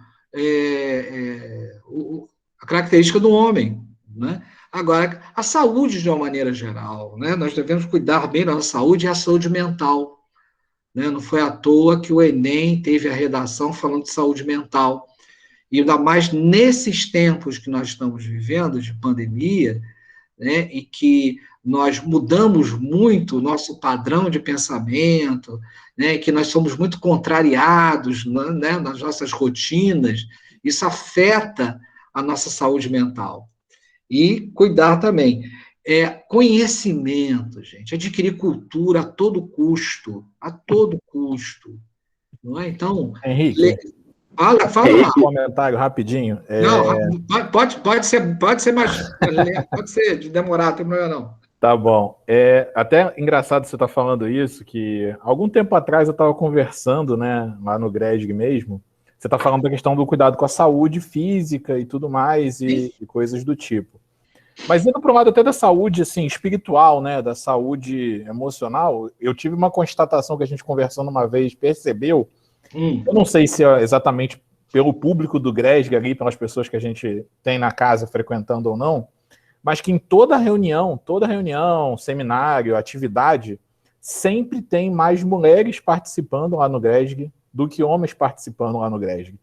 a característica do homem, né? Agora, a saúde de uma maneira geral, né? Nós devemos cuidar bem da nossa saúde e a saúde mental, né? Não foi à toa que o Enem teve a redação falando de saúde mental. E ainda mais nesses tempos que nós estamos vivendo, de pandemia, né? E que nós mudamos muito o nosso padrão de pensamento, né? Que nós somos muito contrariados, né? Nas nossas rotinas, isso afeta a nossa saúde mental. E cuidar também. Conhecimento, gente, adquirir cultura a todo custo, não é? Então, Henrique, fala um lá. comentário rapidinho. Não, pode ser mais, pode ser de demorar, não tem problema não. Tá bom. Até engraçado você estar falando isso, que algum tempo atrás eu estava conversando, né, lá no GRESG mesmo, você está falando da questão do cuidado com a saúde física e tudo mais, e coisas do tipo. Mas indo para o lado até da saúde assim, espiritual, né, da saúde emocional, eu tive uma constatação que a gente conversando uma vez, percebeu, eu não sei se é exatamente pelo público do GRESG ali, pelas pessoas que a gente tem na casa frequentando ou não, mas que em toda reunião, seminário, atividade, sempre tem mais mulheres participando lá no GRESG do que homens participando lá no GRESG.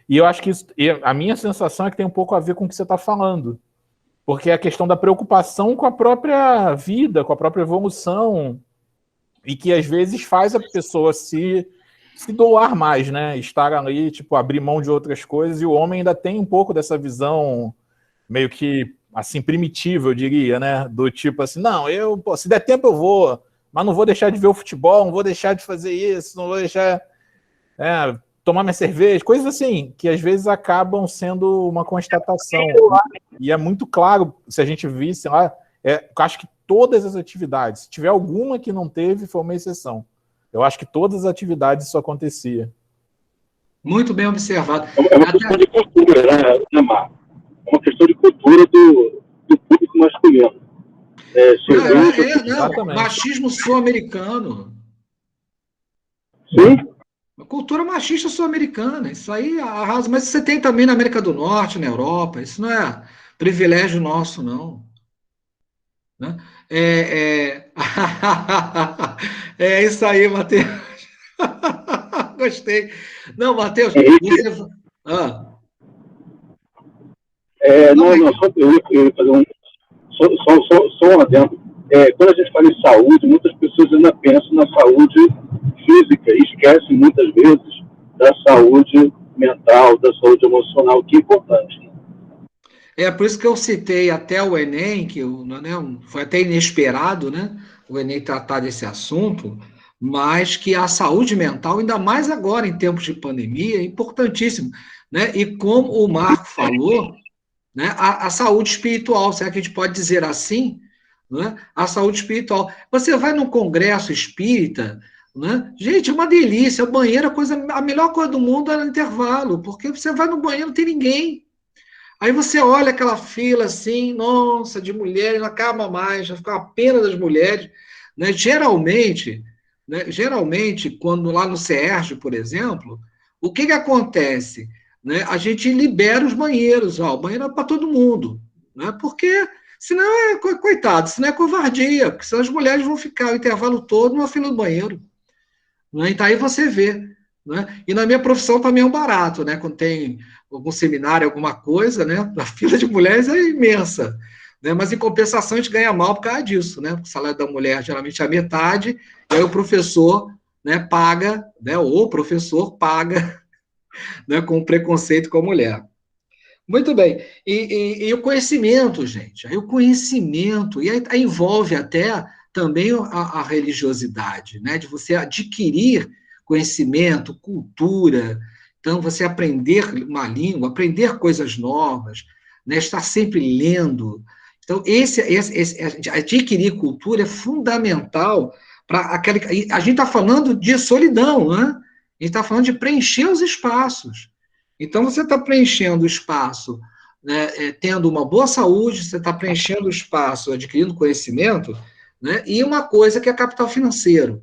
E eu acho que a minha sensação é que tem um pouco a ver com o que você está falando, porque é a questão da preocupação com a própria vida, com a própria evolução, e que às vezes faz a pessoa se doar mais, né? Estar ali, tipo, abrir mão de outras coisas, e o homem ainda tem um pouco dessa visão meio que, assim, primitiva, eu diria, né? Do tipo assim, não, se der tempo eu vou, mas não vou deixar de ver o futebol, não vou deixar de fazer isso, não vou deixar tomar minha cerveja, coisas assim, que às vezes acabam sendo uma constatação. E é muito claro, se a gente visse lá, eu acho que todas as atividades, se tiver alguma que não teve, foi uma exceção. Eu acho que todas as atividades isso acontecia. Muito bem observado. É uma questão de cultura, né, Marco? É uma questão de cultura do público masculino. Machismo sul-americano. Sim? A cultura machista sul-americana, isso aí arrasa. Mas você tem também na América do Norte, na Europa, isso não é privilégio nosso, não. Né? É isso aí, Matheus. Gostei. Não, Matheus, você... Só eu ia fazer só um adendo. Quando a gente fala em saúde, muitas pessoas ainda pensam na saúde física e esquecem muitas vezes da saúde mental, da saúde emocional, que é importante. Né? É por isso que eu citei até o Enem, que foi até inesperado, né? O Enem tratar desse assunto, mas que a saúde mental, ainda mais agora em tempos de pandemia, é importantíssimo. Né? E como o Marco falou, né, a saúde espiritual, será que a gente pode dizer assim? Né? A saúde espiritual. Você vai num congresso espírita, né? Gente, é uma delícia, o banheiro, a melhor coisa do mundo é no intervalo, porque você vai no banheiro, não tem ninguém. Aí você olha aquela fila assim, nossa, de mulheres, não acaba mais, já fica uma pena das mulheres. Né? Geralmente, quando lá no CERJ, por exemplo, o que acontece? Né? A gente libera os banheiros, o banheiro é para todo mundo, né? Porque senão coitado, senão é covardia, porque senão as mulheres vão ficar o intervalo todo numa fila do banheiro. Né? Então aí você vê. Né? E na minha profissão também é um barato, né? Quando tem algum seminário, alguma coisa, né? A fila de mulheres é imensa. Né? Mas em compensação a gente ganha mal por causa disso, né? O salário da mulher geralmente é a metade, e aí o professor, né, paga, né? Ou o professor paga, né, com preconceito com a mulher. Muito bem. E o conhecimento, gente. Aí o conhecimento, e aí envolve até também a religiosidade, né? De você adquirir conhecimento, cultura, então você aprender uma língua, aprender coisas novas, né? Estar sempre lendo. Então, adquirir cultura é fundamental para aquele... A gente está falando de solidão, né? A gente está falando de preencher os espaços. Então, você está preenchendo o espaço, né, tendo uma boa saúde, você está preenchendo o espaço, adquirindo conhecimento, né, e uma coisa que é capital financeiro.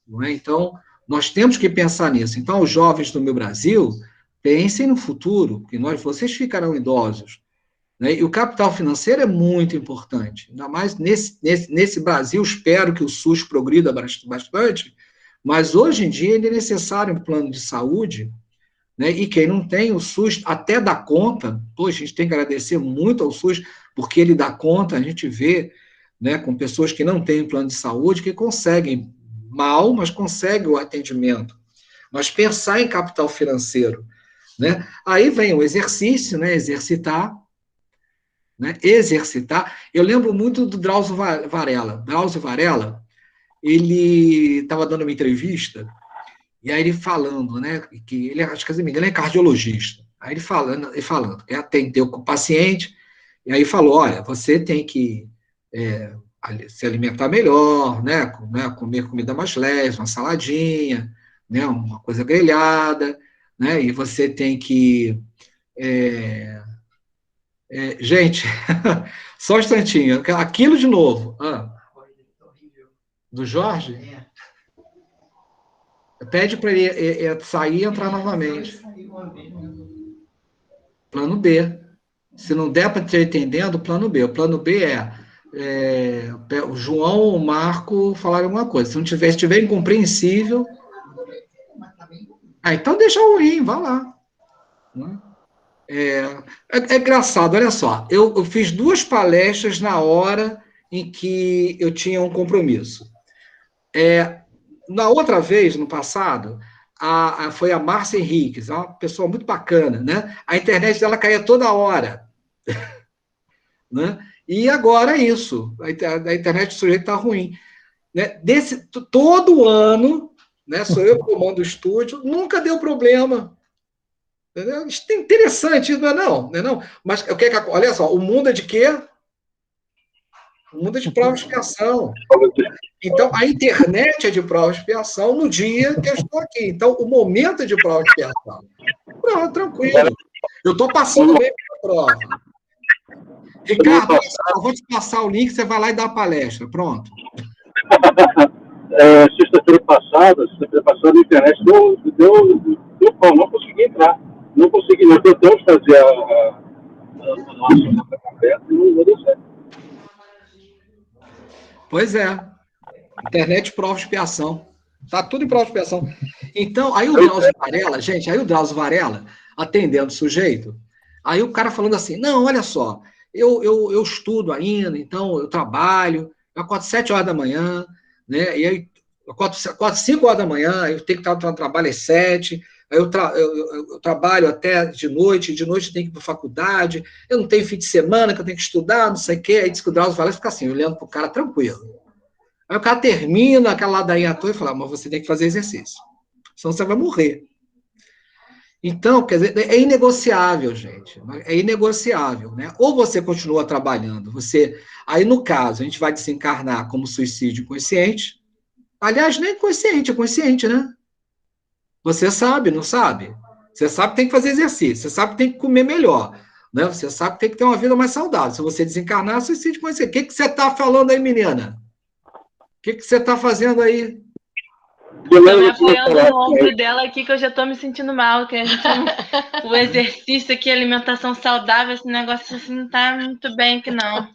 Não é? Então, nós temos que pensar nisso. Então, os jovens do meu Brasil pensem no futuro, porque vocês ficarão idosos. Né? E o capital financeiro é muito importante, ainda mais nesse Brasil. Espero que o SUS progrida bastante, mas hoje em dia ele é necessário um plano de saúde, né? E quem não tem, o SUS até dá conta. Pô, a gente tem que agradecer muito ao SUS, porque ele dá conta. A gente vê, né, com pessoas que não têm plano de saúde, que conseguem mal, mas conseguem o atendimento. Mas pensar em capital financeiro, né? Aí vem o exercício, né? Exercitar. Né? Exercitar. Eu lembro muito do Drauzio Varela. Drauzio Varela, ele estava dando uma entrevista, e aí ele falando, né, que ele, acho que se não me engano, é cardiologista. Aí ele falando, atendeu com o paciente, e aí falou, olha, você tem que se alimentar melhor, né, comer comida mais leve, uma saladinha, né, uma coisa grelhada, né, e você tem que... gente, só um instantinho, aquilo de novo. Do Jorge? Pede para ele sair e entrar novamente. Plano B. Se não der para estar entendendo, plano B. O plano B o João ou o Marco falarem alguma coisa. Se não estiver incompreensível... então deixa o ruim, vá lá. É engraçado, olha só. Eu fiz 2 palestras na hora em que eu tinha um compromisso. Na outra vez, no passado, foi a Márcia Henriques, uma pessoa muito bacana, né? A internet dela caía toda hora. Né? E agora é isso. A internet do sujeito está ruim. Né? Todo ano, né, sou eu que comando o estúdio, nunca deu problema. Entendeu? Isso é interessante, não é não? Não é não? Mas olha só, o mundo é de quê? O mundo é de prova e expiação. Então, a internet é de prova e expiação no dia que eu estou aqui. Então, o momento é de prova e expiação. Pronto, tranquilo. Eu estou passando bem pela prova. Ricardo, eu vou te passar o link, você vai lá e dá a palestra. Pronto. Sexta-feira passada, a internet deu pau, não consegui entrar. Não consegui, nós tentamos fazer a nossa conversa e não deu certo. Pois é. Internet prova e expiação. Está tudo em prova e expiação. Então, aí o Drauzio Varela, gente, atendendo o sujeito, aí o cara falando assim, não, olha só, eu estudo ainda, então eu trabalho, eu acordo 7 horas da manhã, né, e aí eu acordo 5 horas da manhã, eu tenho que estar no trabalho às 7, aí eu trabalho até de noite eu tenho que ir para a faculdade, eu não tenho fim de semana que eu tenho que estudar, não sei o quê, aí diz que o Drauzio Varela fica assim, olhando para o cara tranquilo. Aí o cara termina aquela ladainha à toa e fala, mas você tem que fazer exercício, senão você vai morrer. Então, quer dizer, é inegociável, gente, é inegociável, né? Ou você continua trabalhando, aí no caso, a gente vai desencarnar como suicídio consciente, aliás, nem consciente, é consciente, né? Você sabe, não sabe? Você sabe que tem que fazer exercício, você sabe que tem que comer melhor, né? Você sabe que tem que ter uma vida mais saudável. Se você desencarnar, suicídio consciente. O que você está falando aí, menina? O que você está fazendo aí? Tô me apoiando no ombro dela aqui, que eu já tô me sentindo mal, que a gente o exercício aqui, alimentação saudável, esse negócio assim não tá muito bem aqui, não.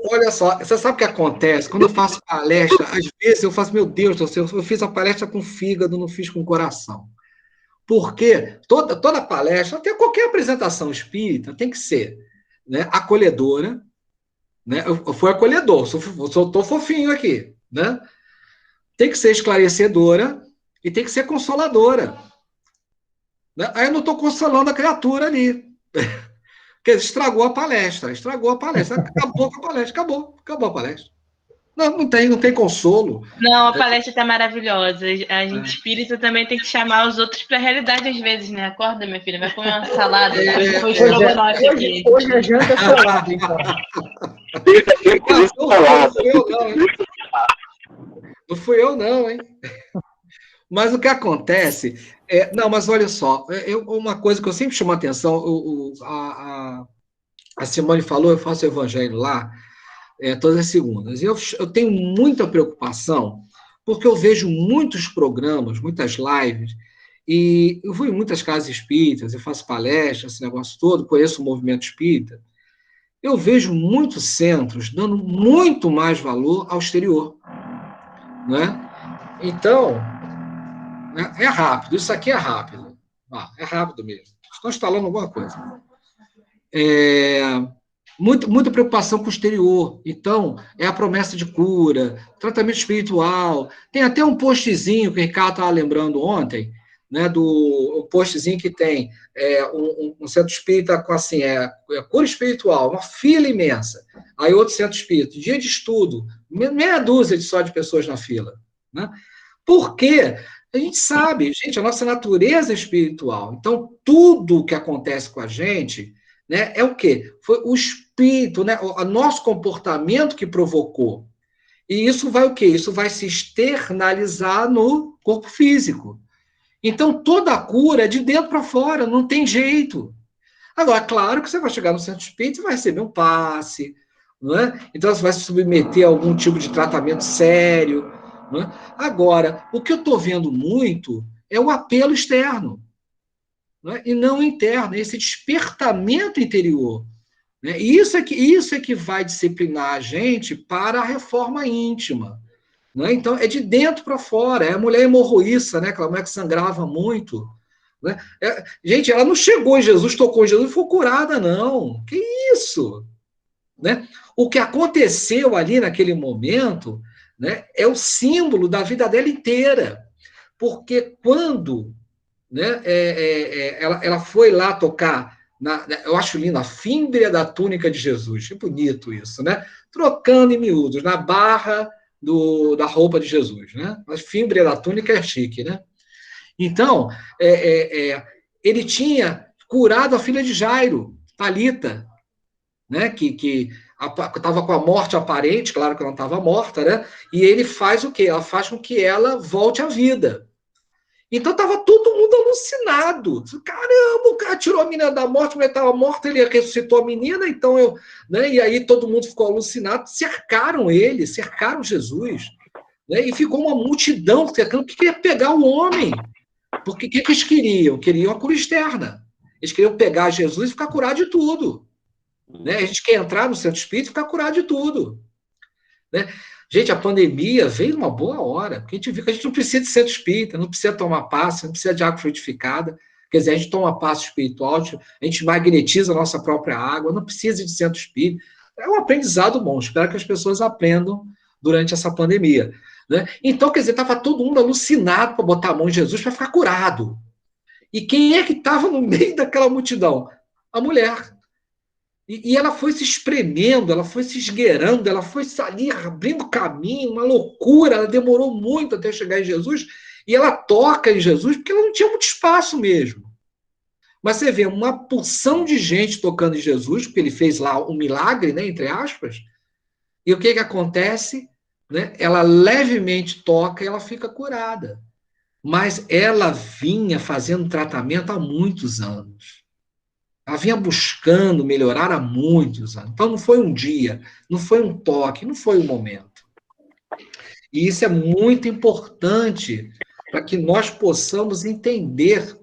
Olha só, você sabe o que acontece? Quando eu faço palestra, às vezes eu faço, meu Deus do céu, eu fiz a palestra com fígado, não fiz com coração. Porque toda palestra, até qualquer apresentação espírita, tem que ser, né, acolhedora, né? Eu fui acolhedor, tô fofinho aqui, né? Tem que ser esclarecedora e tem que ser consoladora. Né? Aí eu não estou consolando a criatura ali. Porque estragou a palestra. Acabou a palestra. Acabou a palestra. Não tem consolo. Não, a palestra está maravilhosa. A gente espírita também tem que chamar os outros para a realidade às vezes, né? Acorda, minha filha, vai comer uma salada. Hoje a janta é salada, então. Não fui eu, não, hein? Mas o que acontece... não, mas olha só, uma coisa que eu sempre chamo a atenção, a Simone falou, eu faço o evangelho lá, todas as segundas. E eu tenho muita preocupação, porque eu vejo muitos programas, muitas lives, E eu vou em muitas casas espíritas, eu faço palestras, esse negócio todo, conheço o movimento espírita. Eu vejo muitos centros dando muito mais valor ao exterior, né? Então, é rápido, isso aqui é rápido. É rápido mesmo. Estão instalando alguma coisa. Muita preocupação com o exterior. Então, é a promessa de cura, tratamento espiritual. Tem até um postzinho que o Ricardo estava lembrando ontem, né, do postzinho que tem um centro espírita com assim, cura espiritual, uma fila imensa. Aí outro centro espírita, dia de estudo, meia dúzia só de pessoas na fila. Né? Por quê? A gente sabe, gente, a nossa natureza é espiritual. Então, tudo que acontece com a gente, né, é o quê? Foi o espírito, né, o nosso comportamento que provocou. E isso vai o quê? Isso vai se externalizar no corpo físico. Então, toda a cura é de dentro para fora, não tem jeito. Agora, claro que você vai chegar no centro espírita e vai receber um passe, não é? Então, você vai se submeter a algum tipo de tratamento sério. Não é? Agora, o que eu estou vendo muito é o apelo externo, não é? E não interno, esse despertamento interior. Né? Isso é que vai disciplinar a gente para a reforma íntima. Né? Então, é de dentro para fora. É a mulher hemorroíça, né? Aquela mulher que sangrava muito. Né? Gente, ela não chegou em Jesus, tocou em Jesus e foi curada, não. Que isso? Né? O que aconteceu ali naquele momento, né, é o símbolo da vida dela inteira. Porque quando, né, ela foi lá tocar, eu acho lindo, a fímbria da túnica de Jesus. Que bonito isso, né? Trocando em miúdos, na barra da roupa de Jesus, né? A fímbria da túnica é chique, né? Então, ele tinha curado a filha de Jairo, Talita, né? Que estava com a morte aparente, claro que ela não estava morta, né? E ele faz o quê? Ela faz com que ela volte à vida. Então estava todo mundo alucinado. Caramba, o cara tirou a menina da morte, a mulher estava morta, ele ressuscitou a menina, então eu. Né? E aí todo mundo ficou alucinado, cercaram ele, cercaram Jesus. Né? E ficou uma multidão cercando, porque queria pegar o homem. Porque o que eles queriam? Queriam a cura externa. Eles queriam pegar Jesus e ficar curado de tudo. Né? A gente quer entrar no centro espírita e ficar curado de tudo. Né? Gente, a pandemia veio numa boa hora, porque a gente viu que a gente não precisa de centro espírita, não precisa tomar passe, não precisa de água frutificada. Quer dizer, a gente toma passe espiritual, a gente magnetiza a nossa própria água, não precisa de centro espírita. É um aprendizado bom, espero que as pessoas aprendam durante essa pandemia. Né? Então, quer dizer, estava todo mundo alucinado para botar a mão em Jesus para ficar curado. E quem é que estava no meio daquela multidão? A mulher. E ela foi se espremendo, ela foi se esgueirando, ela foi ali abrindo caminho, uma loucura, ela demorou muito até chegar em Jesus, e ela toca em Jesus porque ela não tinha muito espaço mesmo. Mas você vê uma porção de gente tocando em Jesus, porque ele fez lá um milagre, né, entre aspas, e o que acontece? Né? Ela levemente toca e ela fica curada. Mas ela vinha fazendo tratamento há muitos anos. Ela vinha buscando melhorar há muitos anos. Então, não foi um dia, não foi um toque, não foi um momento. E isso é muito importante para que nós possamos entender,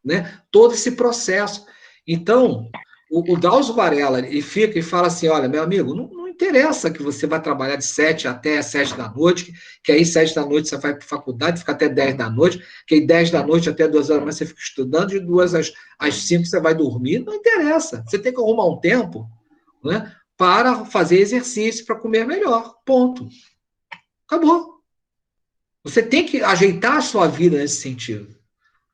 né, todo esse processo. Então, o Drauzio Varela, ele fica e fala assim, olha, meu amigo, não interessa que você vai trabalhar de 7 até 7 da noite, que aí 7 da noite você vai para a faculdade, fica até 10 da noite, que aí 10 da noite até 2 horas você fica estudando, de 2 às 5 você vai dormir, não interessa. Você tem que arrumar um tempo, né, para fazer exercício, para comer melhor. Ponto. Acabou. Você tem que ajeitar a sua vida nesse sentido.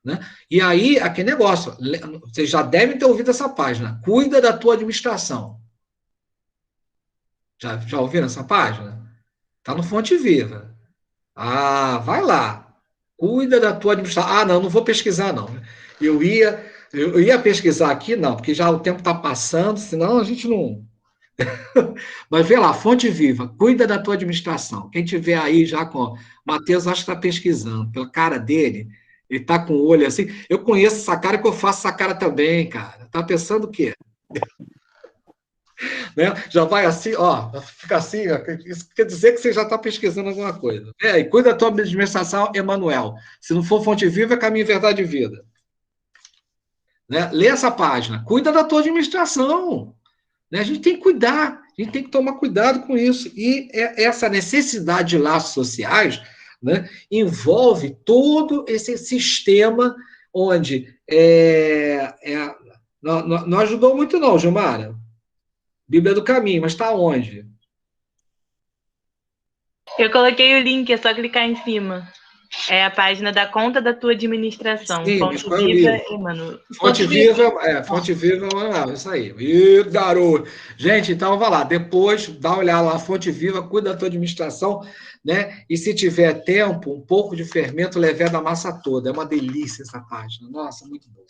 Né? E aí, aquele negócio, vocês já devem ter ouvido essa página, cuida da tua administração. Já ouviram essa página? Está no Fonte Viva. Ah, vai lá. Cuida da tua administração. Ah, não vou pesquisar, não. Eu ia pesquisar aqui, não, porque já o tempo está passando, senão a gente não... Mas vê lá, Fonte Viva, cuida da tua administração. Quem tiver aí já com... Matheus, acho que está pesquisando. Pela cara dele, ele está com o olho assim. Eu conheço essa cara, que eu faço essa cara também, cara. Tá pensando o quê? Né? Já vai assim, ó, fica assim, ó, isso quer dizer que você já está pesquisando alguma coisa. E cuida da tua administração, Emanuel. Se não for Fonte Viva, é Caminho, Verdade e Vida. Né? Lê essa página. Cuida da tua administração. Né? A gente tem que cuidar, a gente tem que tomar cuidado com isso. E essa necessidade de laços sociais, né, envolve todo esse sistema onde não ajudou muito não, Gilmara. Bíblia do Caminho, mas está onde? Eu coloquei o link, é só clicar em cima. É a página da conta da tua administração. Sim, mas Fonte qual é o Viva, livro? Emmanuel. Fonte Viva, Fonte Viva, isso aí. Ih, garoto. Gente, então vai lá, depois dá uma olhada lá, Fonte Viva, cuida da tua administração, né? E se tiver tempo, um pouco de fermento levé da massa toda. É uma delícia essa página. Nossa, muito boa.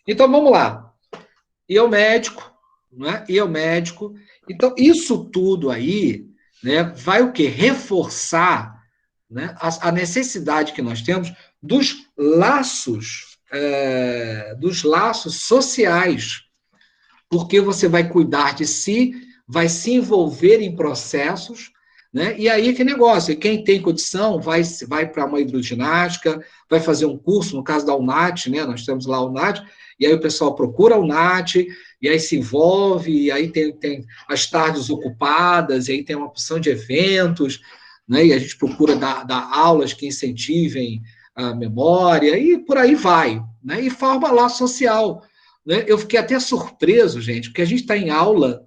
Então vamos lá. E eu médico, né? E eu médico. Então, isso tudo aí, né, vai o quê? Reforçar, né, a necessidade que nós temos dos laços sociais, porque você vai cuidar de si, vai se envolver em processos, né? E aí que negócio, quem tem condição vai para uma hidroginástica, vai fazer um curso, no caso da UNAT, né? Nós temos lá a UNAT, e aí o pessoal procura a UNAT, e aí se envolve, e aí tem as tardes ocupadas, e aí tem uma opção de eventos, né? E a gente procura dar aulas que incentivem a memória, e por aí vai, né? E forma lá social, né? Eu fiquei até surpreso, gente, porque a gente está em aula,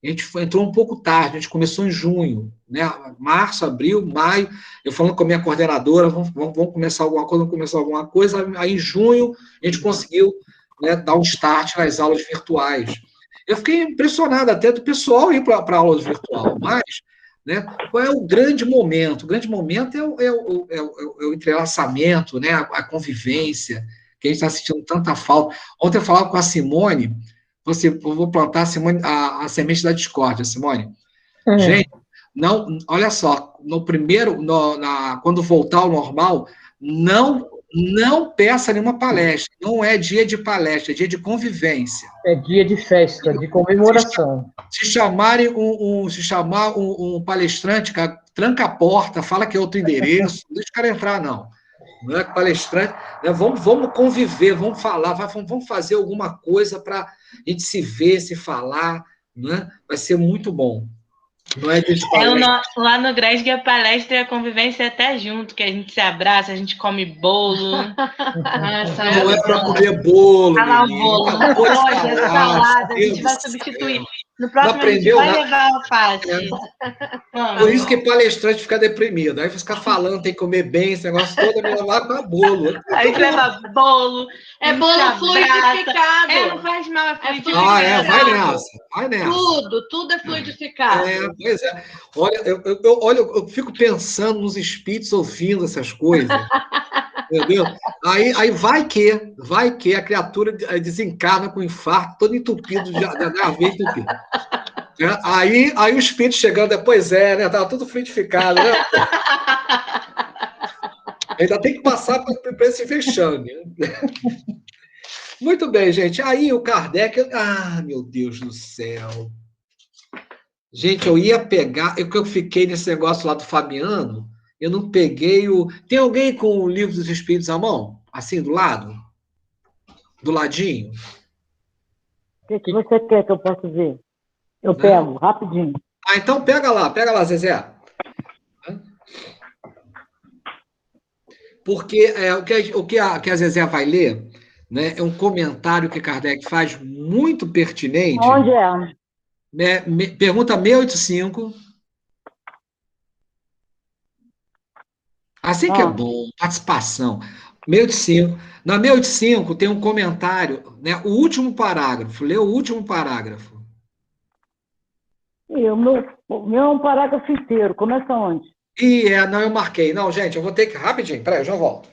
a gente entrou um pouco tarde, a gente começou em junho, né? Março, abril, maio, eu falando com a minha coordenadora, vamos começar alguma coisa, vamos começar alguma coisa, aí em junho a gente conseguiu, né, dar um start nas aulas virtuais. Eu fiquei impressionado até do pessoal ir para a aula virtual, mas, né, qual é o grande momento? O grande momento é o entrelaçamento, né, a convivência, que a gente está sentindo tanta falta. Ontem eu falava com a Simone, eu vou plantar, Simone, a semente da discórdia, Simone. Gente, não, olha só, no primeiro, quando voltar ao normal, não peça nenhuma palestra. Não é dia de palestra, é dia de convivência. É dia de festa, de comemoração. Se chamar um palestrante, cara, tranca a porta, fala que é outro endereço, não deixa o cara entrar, não. Não é palestrante, né? Vamos conviver, vamos falar, vamos fazer alguma coisa para a gente se ver, se falar, né? Vai ser muito bom. Não é lá no Greg a palestra e a convivência é até junto, que a gente se abraça, a gente come bolo. Nossa, não é para comer bolo, lá o menino. bolo, não pode, salada, a gente vai substituir. No próximo a gente vai levar alface. Por isso que palestrante fica deprimido. Aí fica falando, tem que comer bem, esse negócio todo, me levar para bolo. A gente leva bolo. É bolo fluidificado. Não faz mal, é fluidificado. Vai nessa. Tudo é fluidificado. Pois é. Olha, eu fico pensando nos espíritos ouvindo essas coisas. Entendeu? Aí vai que a criatura desencarna com infarto, todo entupido, já veio entupido. Aí o espírito chegando, pois é, né? Tava tudo fluidificado, né? Ainda tem que passar para esse vexame. Muito bem, gente. Aí o Kardec. Ah, meu Deus do céu. Gente, eu ia pegar. Eu fiquei nesse negócio lá do Fabiano. Eu não peguei o. Tem alguém com o Livro dos Espíritos à mão? Assim, do lado? Do ladinho? O que você quer que eu possa ver? Eu pego, rapidinho. Então pega lá, Zezé. Porque o que a Zezé vai ler, né, é um comentário que Kardec faz muito pertinente. Onde é? Pergunta 685. Assim que é bom, participação. 685. Na 685 tem um comentário, né, o último parágrafo. Lê o último parágrafo. O meu é um parágrafo inteiro. Começa onde? Não, eu marquei. Não, gente, eu vou ter que... Rapidinho, peraí, eu já volto.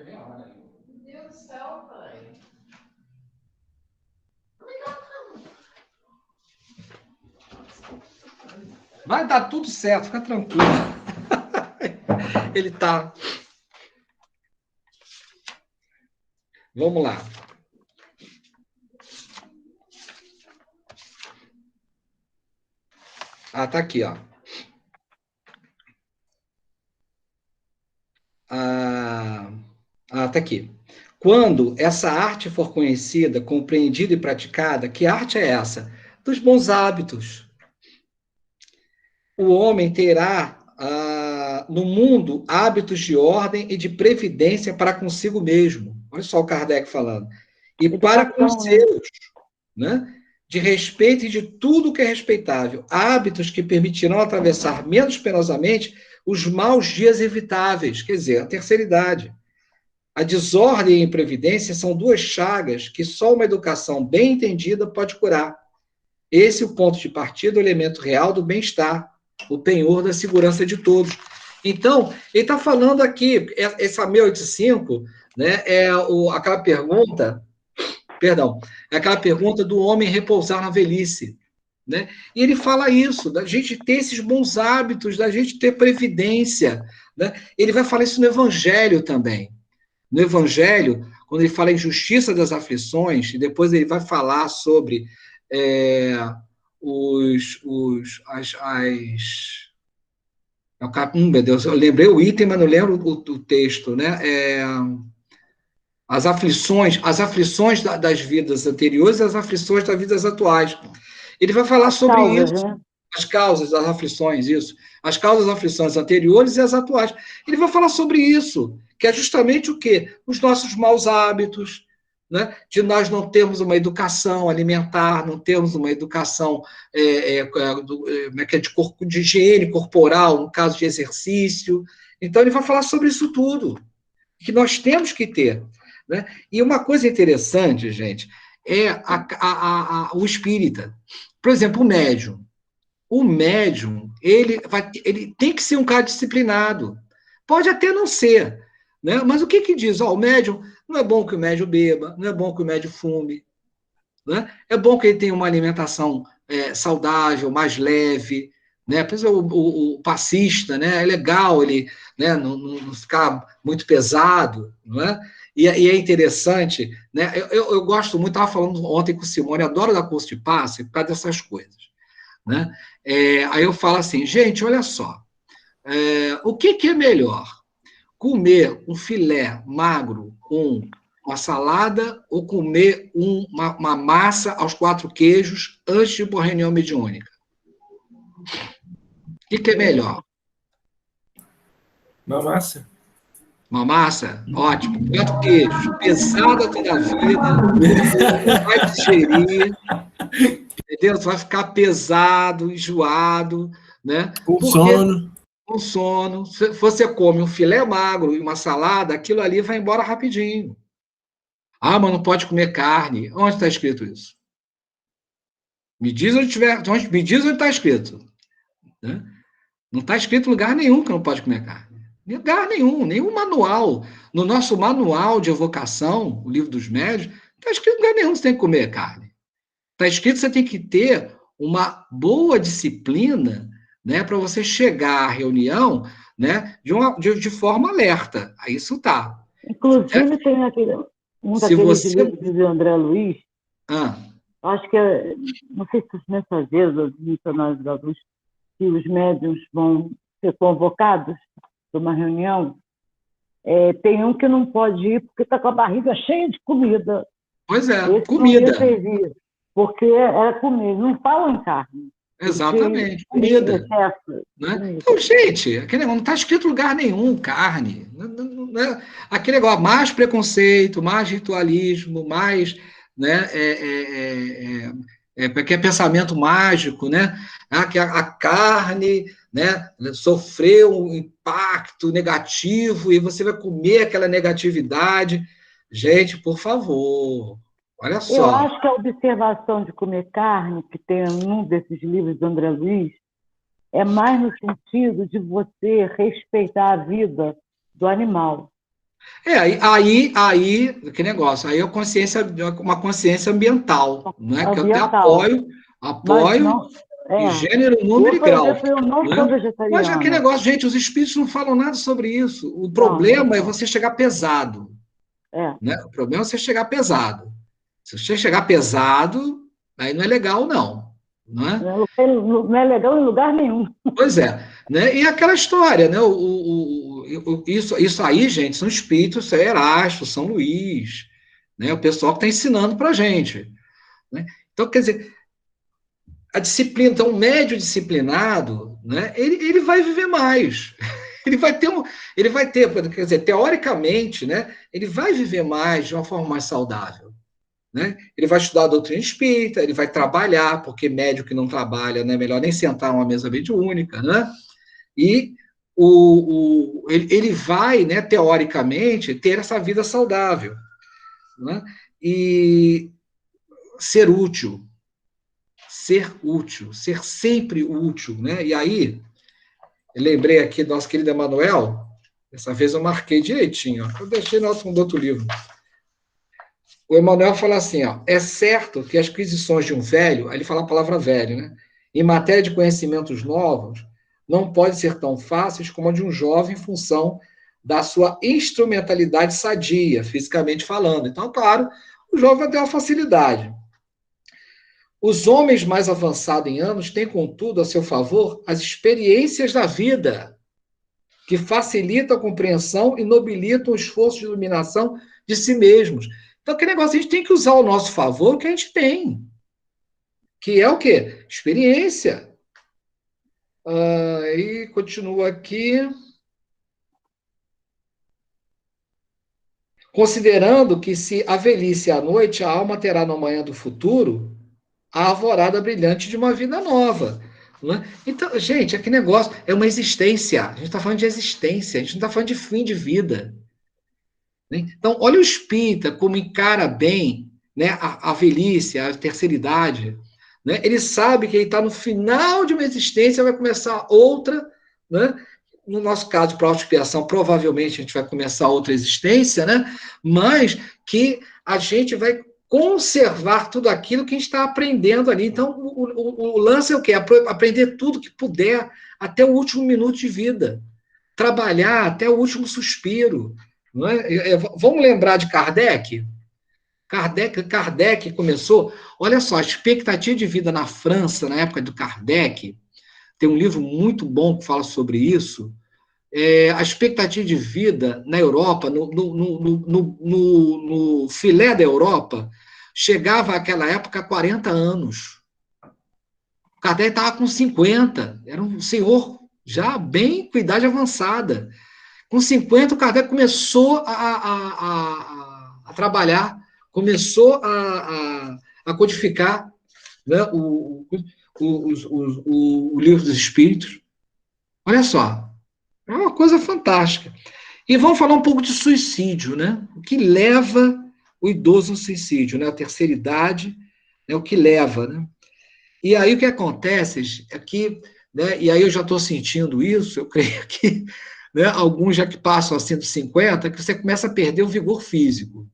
Meu Deus do céu, pai. Vai dar tudo certo, fica tranquilo. Ele tá. Vamos lá. Ah, tá aqui, ó. Tá aqui. Quando essa arte for conhecida, compreendida e praticada, que arte é essa? Dos bons hábitos. O homem terá no mundo hábitos de ordem e de previdência para consigo mesmo. Olha só o Kardec falando. E para com os seus, né? De respeito e de tudo que é respeitável. Hábitos que permitirão atravessar menos penosamente os maus dias evitáveis, quer dizer, a terceira idade. A desordem e a imprevidência são duas chagas que só uma educação bem entendida pode curar. Esse é o ponto de partida, o elemento real do bem-estar, o penhor da segurança de todos. Então, ele está falando aqui, essa 685, né, aquela pergunta, perdão, é aquela pergunta do homem repousar na velhice. Né? E ele fala isso, da gente ter esses bons hábitos, da gente ter previdência. Né? Ele vai falar isso no Evangelho também. No Evangelho, quando ele fala em justiça das aflições, e depois ele vai falar sobre meu Deus, eu lembrei o item, mas não lembro o texto, né? As aflições das vidas anteriores e as aflições das vidas atuais. Ele vai falar sobre isso, né? As causas das aflições, isso. As causas das aflições anteriores e as atuais. Ele vai falar sobre isso, que é justamente o quê? Os nossos maus hábitos, né? De nós não termos uma educação alimentar, não termos uma educação de higiene corporal, no caso de exercício. Então, ele vai falar sobre isso tudo, que nós temos que ter. Né? E uma coisa interessante, gente, é o espírita. Por exemplo, o médium. O médium, ele tem que ser um cara disciplinado. Pode até não ser, né? Mas o que diz? O médium, não é bom que o médium beba, não é bom que o médium fume, né? É bom que ele tenha uma alimentação saudável, mais leve, né? Por exemplo, o passista, né? É legal ele, né, não ficar muito pesado, não é? E é interessante, né? Eu gosto muito, estava falando ontem com o Simone, adoro dar curso de passe por causa dessas coisas. Né? Aí eu falo assim, gente, olha só, o que é melhor? Comer um filé magro com uma salada ou comer uma massa aos 4 queijos antes de ir para uma reunião mediúnica? O que é melhor? Uma massa. Uma massa? Ótimo. 4 queijos, pesada toda a vida, vai digerir, entendeu? Você vai ficar pesado, enjoado, né? Com sono. Com sono. Se você come um filé magro e uma salada, aquilo ali vai embora rapidinho. Ah, mas não pode comer carne. Onde está escrito isso? Me diz onde está escrito. Né? Não está escrito em lugar nenhum que não pode comer carne. Lugar nenhum manual. No nosso manual de evocação, o livro dos médios, não está escrito em lugar nenhum que você tem que comer carne. Está escrito que você tem que ter uma boa disciplina, né, para você chegar à reunião, né, de forma alerta. Aí isso está. Inclusive, tem um daqueles livros de André Luiz, acho que não sei se os mensageiros ou os missionários da luz, que os médiuns vão ser convocados para uma reunião, tem um que não pode ir porque está com a barriga cheia de comida. Pois é, esse comida. Porque era comer, não falam em carne. Exatamente, comida. Né? Então, gente, aquele negócio não está escrito em lugar nenhum, carne. Aquele negócio, mais preconceito, mais ritualismo, mais, né, porque é pensamento mágico, né? Que a carne, né, sofreu um impacto negativo e você vai comer aquela negatividade. Gente, por favor, olha só. Eu acho que a observação de comer carne, que tem num desses livros do André Luiz, é mais no sentido de você respeitar a vida do animal. Aí, que negócio, aí uma consciência ambiental, né? Que eu até apoio em gênero, número e grau. Eu não sou vegetariana. Mas aquele negócio, gente, os espíritos não falam nada sobre isso. O problema é você chegar pesado. Né? O problema é você chegar pesado. Se você chegar pesado, aí não é legal, não. Não é legal em lugar nenhum. Pois é. Né? E aquela história, né? Isso aí, gente, são espíritos, São Erasto, São Luís, né? O pessoal que está ensinando para a gente. Né? Então, quer dizer, a disciplina, então, o médio disciplinado, né? Ele vai viver mais. Ele vai ter, quer dizer, teoricamente, né? Ele vai viver mais de uma forma mais saudável. Né? Ele vai estudar a doutrina espírita, ele vai trabalhar, porque médium que não trabalha, né, melhor nem sentar numa mesa mediúnica, né? E ele vai, né, teoricamente, ter essa vida saudável. Né? E ser útil, ser sempre útil. Né? E aí, eu lembrei aqui do nosso querido Emanuel, dessa vez eu marquei direitinho, ó, eu deixei no fundo do outro livro. O Emanuel fala assim, ó, é certo que as aquisições de um velho, aí ele fala a palavra velho, né? Em matéria de conhecimentos novos, não pode ser tão fáceis como a de um jovem em função da sua instrumentalidade sadia, fisicamente falando. Então, claro, o jovem vai ter uma facilidade. Os homens mais avançados em anos têm, contudo, a seu favor, as experiências da vida, que facilitam a compreensão e nobilitam o esforço de iluminação de si mesmos. Então, aquele negócio, a gente tem que usar ao nosso favor o que a gente tem. Que é o quê? Experiência. E continua aqui. Considerando que se a velhice é à noite, a alma terá na manhã do futuro a alvorada brilhante de uma vida nova. Não é? Então, gente, aquele negócio é uma existência. A gente está falando de existência, a gente não está falando de fim de vida. Então, olha o espírita como encara bem, né, a velhice, a terceira idade. Né? Ele sabe que ele está no final de uma existência, vai começar outra. Né? No nosso caso, para a autoexpiação, provavelmente a gente vai começar outra existência, né? Mas que a gente vai conservar tudo aquilo que a gente está aprendendo ali. Então, o lance é o quê? Aprender tudo que puder até o último minuto de vida. Trabalhar até o último suspiro. Não é? Vamos lembrar de Kardec? Kardec começou... Olha só, a expectativa de vida na França, na época do Kardec, tem um livro muito bom que fala sobre isso. A expectativa de vida na Europa, no filé da Europa, chegava àquela época a 40 anos. O Kardec estava com 50, era um senhor já bem com idade avançada. Com 50, o Kardec começou a trabalhar, começou a codificar, né, o livro dos Espíritos. Olha só, é uma coisa fantástica. E vamos falar um pouco de suicídio, né? O que leva o idoso ao suicídio, né? A terceira idade, né? O que leva, né? E aí o que acontece é que, né? E aí eu já estou sentindo isso, eu creio que, né? Alguns já que passam assim dos 50, que você começa a perder o vigor físico.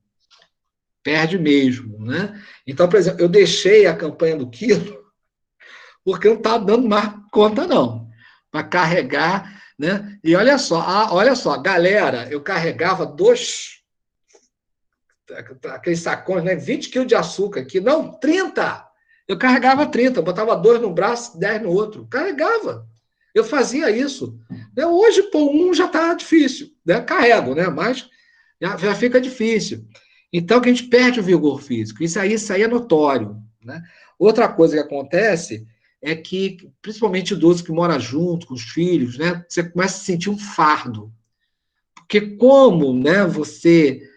Perde mesmo, né? Então, por exemplo, eu deixei a campanha do quilo porque não está dando mais conta, não. Para carregar, né? E olha só, galera, eu carregava aqueles sacões, né? 20 quilos de açúcar aqui, não, 30. Eu carregava 30, eu botava 2 no braço, 10 no outro. Carregava. Eu fazia isso. Hoje, pô, um já está difícil, né? Carrego, né? Mas já fica difícil. Então, que a gente perde o vigor físico. Isso aí é notório, né? Outra coisa que acontece é que, principalmente idoso que mora junto com os filhos, né, você começa a sentir um fardo. Porque como, né, você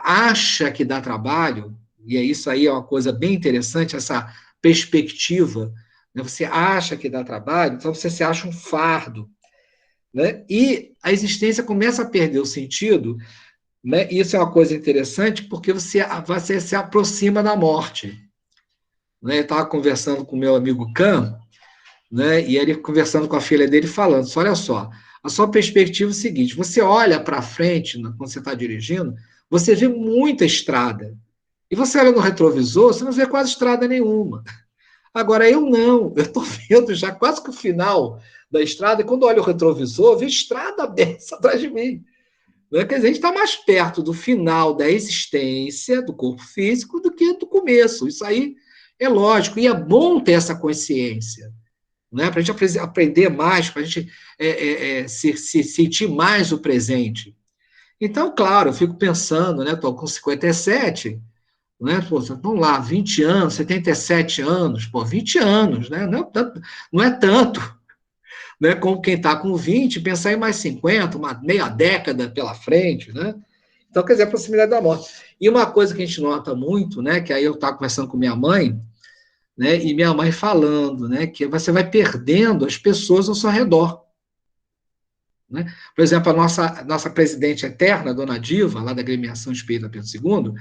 acha que dá trabalho, e isso aí é uma coisa bem interessante, essa perspectiva, né, você acha que dá trabalho, então você se acha um fardo. Né, e a existência começa a perder o sentido, né, e isso é uma coisa interessante, porque você se aproxima da morte. Né, eu estava conversando com o meu amigo Cam, né, e ele conversando com a filha dele, falando, olha só, a sua perspectiva é o seguinte, você olha para frente, quando você está dirigindo, você vê muita estrada. E você olha no retrovisor, você não vê quase estrada nenhuma. Agora, eu não, eu estou vendo já quase que o final da estrada, e quando olho o retrovisor, eu vejo estrada aberta atrás de mim. Quer dizer, a gente está mais perto do final da existência do corpo físico do que do começo. Isso aí é lógico, e é bom ter essa consciência, né? Para a gente aprender mais, para a gente se sentir mais o presente. Então, claro, eu fico pensando, né? Estou com 57, né? Pô, vamos lá, 20 anos, 77 anos, pô, 20 anos, né? Não é tanto. Né, como quem está com 20, pensar em mais 50, uma meia década pela frente, né? Então, quer dizer, a proximidade da morte. E uma coisa que a gente nota muito, né, que aí eu estava conversando com minha mãe, né, e minha mãe falando, né, que você vai perdendo as pessoas ao seu redor. Né? Por exemplo, a nossa presidente eterna, dona Diva, lá da Agremiação Espírita Pedro II,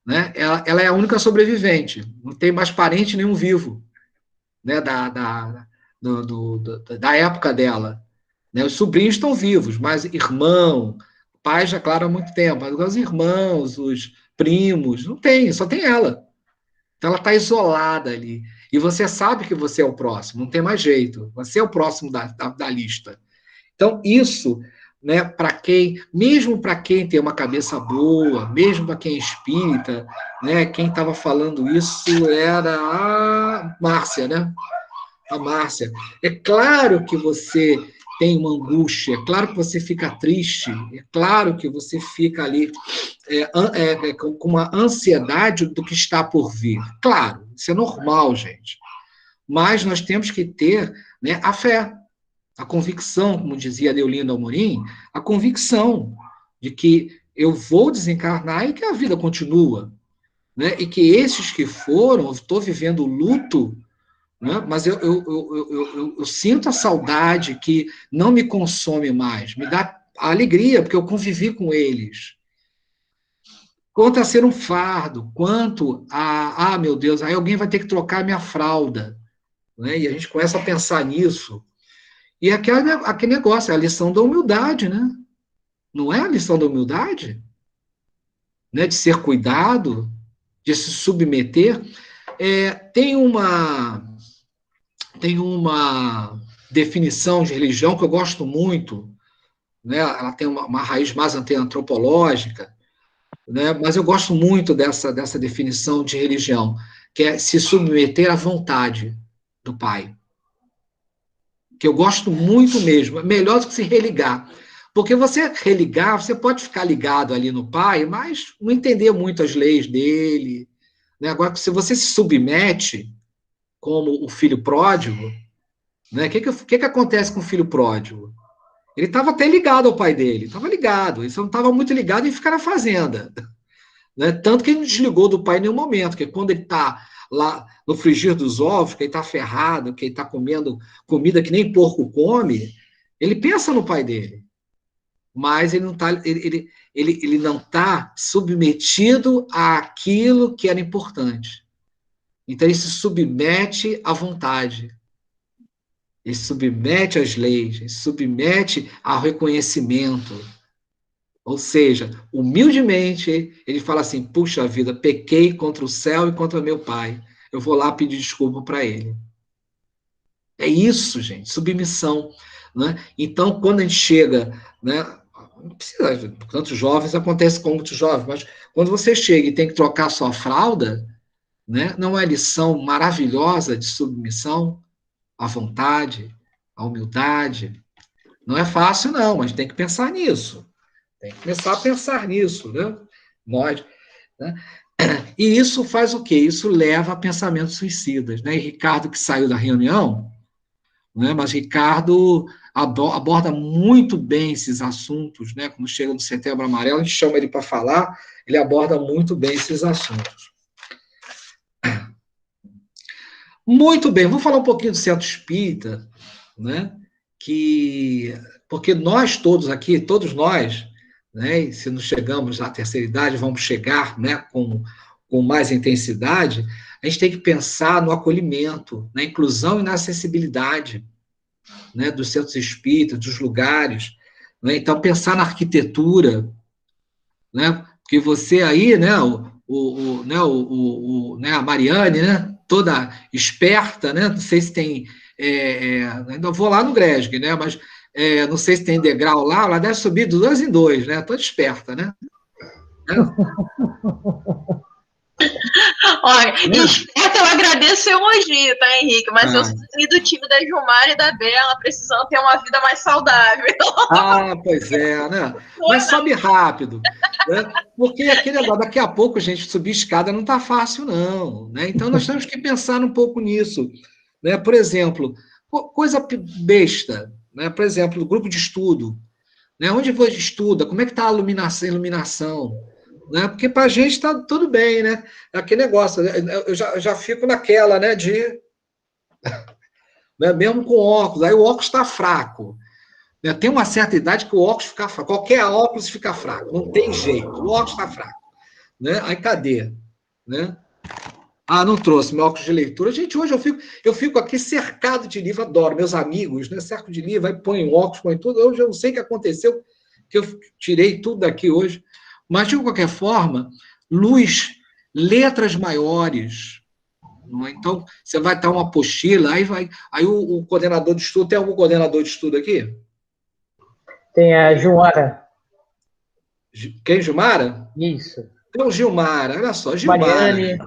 né, ela é a única sobrevivente, não tem mais parente nenhum vivo, né, da época dela. Né? Os sobrinhos estão vivos, mas irmão, pai já, claro, há muito tempo, mas os irmãos, os primos, não tem, só tem ela. Então ela está isolada ali. E você sabe que você é o próximo, não tem mais jeito. Você é o próximo da lista. Então, isso, né, mesmo para quem tem uma cabeça boa, mesmo para quem é espírita, né, quem estava falando isso era a Márcia, né? A Márcia. É claro que você tem uma angústia, é claro que você fica triste, é claro que você fica ali com uma ansiedade do que está por vir. Claro, isso é normal, gente. Mas nós temos que ter, né, a fé, a convicção, como dizia Deolinda Amorim, a convicção de que eu vou desencarnar e que a vida continua. Né, e que esses que foram, eu estou vivendo o luto, né? Mas eu sinto a saudade que não me consome mais, me dá alegria, porque eu convivi com eles. Quanto a ser um fardo, quanto a, meu Deus, aí alguém vai ter que trocar minha fralda. Né? E a gente começa a pensar nisso. E aquele negócio, é a lição da humildade, né? Não é a lição da humildade? Né? De ser cuidado, de se submeter. Tem uma definição de religião que eu gosto muito, né? Ela tem uma raiz mais antropológica, né? Mas eu gosto muito dessa definição de religião, que é se submeter à vontade do Pai. Que eu gosto muito mesmo, melhor do que se religar. Porque você religar, você pode ficar ligado ali no Pai, mas não entender muito as leis dele. Né? Agora, se você se submete, como o filho pródigo, né? O que acontece com o filho pródigo? Ele estava até ligado ao pai dele, estava ligado, ele só não estava muito ligado em ficar na fazenda. Né? Tanto que ele não desligou do pai em nenhum momento, porque quando ele está lá no frigir dos ovos, que ele está ferrado, que ele está comendo comida que nem porco come, ele pensa no pai dele. Mas ele não está submetido àquilo que era importante. Então, ele se submete à vontade. Ele se submete às leis, ele se submete ao reconhecimento. Ou seja, humildemente, ele fala assim, puxa vida, pequei contra o céu e contra meu pai. Eu vou lá pedir desculpa para ele. É isso, gente, submissão. Né? Então, quando a gente chega... Né, não precisa, tantos jovens, acontece com muitos jovens, mas quando você chega e tem que trocar sua fralda... Né? Não é lição maravilhosa de submissão à vontade, à humildade? Não é fácil, não, mas tem que pensar nisso. Tem que começar a pensar nisso. Né? Nós, né? E isso faz o quê? Isso leva a pensamentos suicidas. Né? E Ricardo, que saiu da reunião, né? Mas Ricardo aborda muito bem esses assuntos. Né? Quando chega no Setembro Amarelo, a gente chama ele para falar, ele aborda muito bem esses assuntos. Muito bem, vou falar um pouquinho do Centro Espírita, né? Porque nós todos aqui, todos nós, né? E se não chegamos à terceira idade, vamos chegar, né? Com mais intensidade, a gente tem que pensar no acolhimento, na inclusão e na acessibilidade. né, dos centros espíritas, dos lugares, né? Então, pensar na arquitetura, né? Porque você aí, né, né, a Mariane, né, toda esperta, né? Não sei se tem, ainda vou lá no Gresg, né? Mas não sei se tem degrau lá, ela deve subir de 2 em 2, né? Toda esperta, né? Olha, esperta, eu agradeço o elogio, tá, Henrique? Mas eu sou do time da Gilmar e da Bela, precisando ter uma vida mais saudável. Ah, pois é, né? Mas sobe rápido, né? Porque aquele negócio, daqui a pouco, gente, subir escada não tá fácil, não, né? Então, nós temos que pensar um pouco nisso, né? Por exemplo, coisa besta, né? Por exemplo, grupo de estudo, né? Onde você estuda? Como é que tá a iluminação? Né? Porque para a gente está tudo bem, né? Aquele negócio, eu já fico naquela, né? Né, mesmo com óculos, aí o óculos está fraco. Né? Tem uma certa idade que o óculos fica fraco, qualquer óculos fica fraco, não tem jeito, o óculos está fraco. Né? Aí cadê? Né? Ah, não trouxe meu óculos de leitura. Gente, hoje eu fico aqui cercado de livro, adoro, meus amigos, né? Cerco de livro, aí põe óculos, põe tudo. Hoje eu não sei o que aconteceu, que eu tirei tudo daqui hoje. Mas, de qualquer forma, luz, letras maiores. Não é? Então, você vai estar uma apostila, aí o coordenador de estudo, tem algum coordenador de estudo aqui? Tem a Gilmara. Quem, Gilmara? Isso. Tem o Gilmara, olha só, Gilmara. Mariane.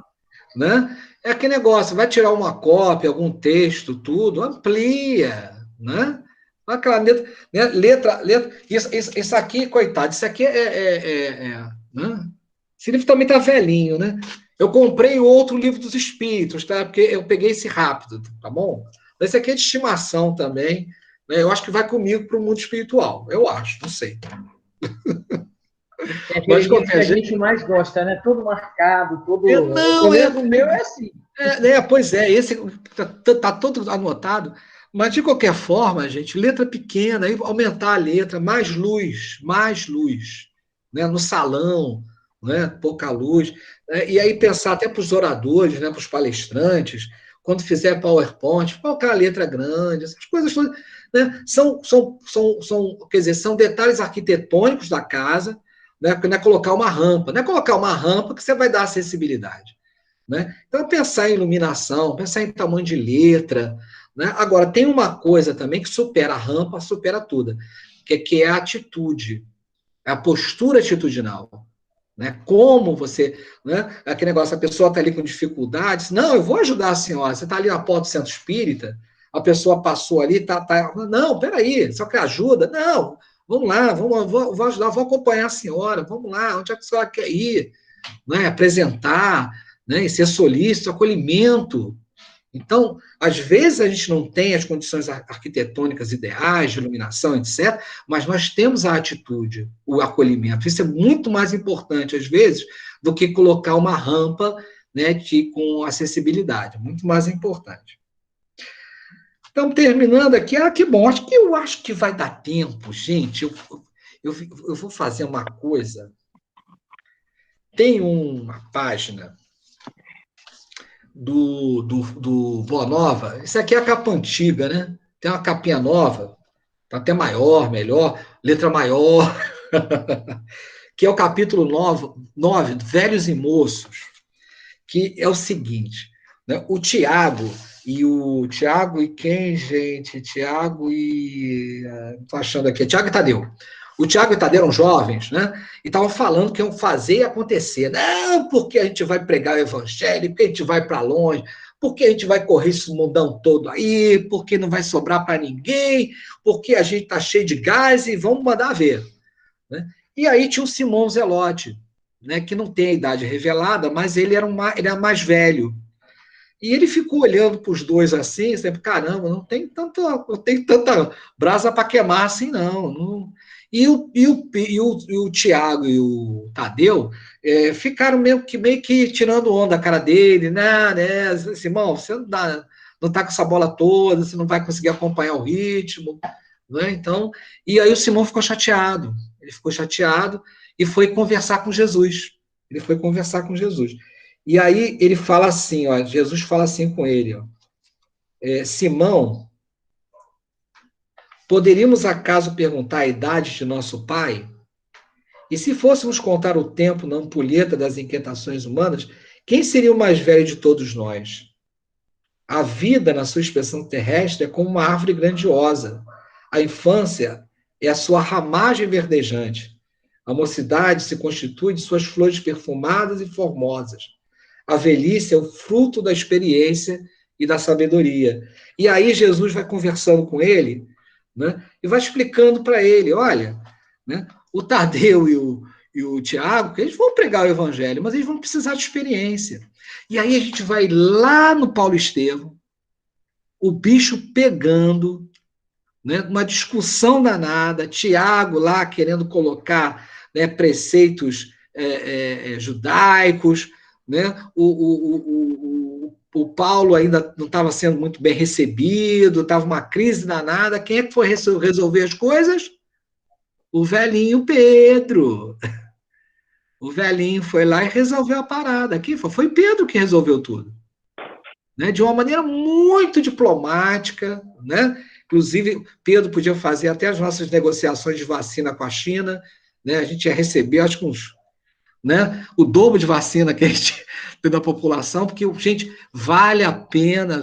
Né? É aquele negócio, vai tirar uma cópia, algum texto, tudo, amplia, né? Aquela letra, isso aqui, coitado, isso aqui né? Esse livro também tá velhinho, né? Eu comprei outro livro dos Espíritos, tá? Porque eu peguei esse rápido, tá bom? Esse aqui é de estimação também, né? Eu acho que vai comigo para o mundo espiritual, eu acho, não sei. É aquele livro que a gente mais gosta, né? Todo marcado, todo... O meu é assim. Pois é, esse tá todo anotado. Mas, de qualquer forma, gente, letra pequena, aí aumentar a letra, mais luz, né, no salão, né, pouca luz. Né, e aí pensar até para os oradores, né, para os palestrantes, quando fizer PowerPoint, colocar a letra grande, essas coisas todas. Né, quer dizer, são detalhes arquitetônicos da casa, né, não é colocar uma rampa. Não é colocar uma rampa que você vai dar acessibilidade. Né? Então, pensar em iluminação, pensar em tamanho de letra. Né? Agora, tem uma coisa também que supera a rampa, supera tudo, que é a atitude, é a postura atitudinal. Né? Como você... Né? Aquele negócio, a pessoa está ali com dificuldades, não, eu vou ajudar a senhora, você está ali na porta do centro espírita, a pessoa passou ali, não, peraí, só que ajuda? Não, vamos lá, vou ajudar, vou acompanhar a senhora, vamos lá, onde é que a senhora quer ir? Né? Apresentar... Né, e ser solícito, acolhimento. Então, às vezes a gente não tem as condições arquitetônicas ideais, de iluminação, etc., mas nós temos a atitude, o acolhimento. Isso é muito mais importante, às vezes, do que colocar uma rampa, né, com acessibilidade. Muito mais importante. Então, terminando aqui, que bom, eu acho que vai dar tempo, gente. Eu vou fazer uma coisa. Tem uma página do Boa Nova. Isso aqui é a capa antiga, né? Tem uma capinha nova, tá até maior, melhor, letra maior, que é o capítulo 9, Velhos e Moços, que é o seguinte, né? O Tiago e quem, gente? Tiago e... Estou achando aqui, Tiago e Tadeu. O Tiago e Tadeu eram jovens, né? E estavam falando que iam fazer acontecer. Não, porque a gente vai pregar o evangelho, porque a gente vai para longe, porque a gente vai correr esse mundão todo aí, porque não vai sobrar para ninguém, porque a gente está cheio de gás e vamos mandar ver. Né? E aí tinha o Simão Zelote, né? Que não tem a idade revelada, mas ele era mais velho. E ele ficou olhando para os dois assim, sempre, caramba, não tem tanta brasa para queimar assim, não. E o Tiago e o Tadeu ficaram meio que tirando onda da cara dele, né? Simão, você não tá com essa bola toda, você não vai conseguir acompanhar o ritmo, né? Então, e aí o Simão ficou chateado. Ele ficou chateado e foi conversar com Jesus. E aí ele fala assim, ó, Jesus fala assim com ele, ó, Simão, Poderíamos acaso perguntar a idade de nosso pai? E se fôssemos contar o tempo na ampulheta das inquietações humanas, quem seria o mais velho de todos nós? A vida, na sua expressão terrestre, é como uma árvore grandiosa. A infância é a sua ramagem verdejante. A mocidade se constitui de suas flores perfumadas e formosas. A velhice é o fruto da experiência e da sabedoria. E aí Jesus vai conversando com ele, né, e vai explicando para ele, olha, né, o Tadeu e o Tiago, eles vão pregar o evangelho, mas eles vão precisar de experiência. E aí a gente vai lá no Paulo Estevão, o bicho pegando, né, uma discussão danada, Tiago lá querendo colocar, né, preceitos judaicos, né, o Paulo ainda não estava sendo muito bem recebido, estava uma crise danada. Quem é que foi resolver as coisas? O velhinho Pedro. O velhinho foi lá e resolveu a parada. Aqui foi Pedro que resolveu tudo, né? De uma maneira muito diplomática, né? Inclusive, Pedro podia fazer até as nossas negociações de vacina com a China, né? A gente ia receber, acho que né, o dobro de vacina que a gente tem da população, porque, gente, vale a pena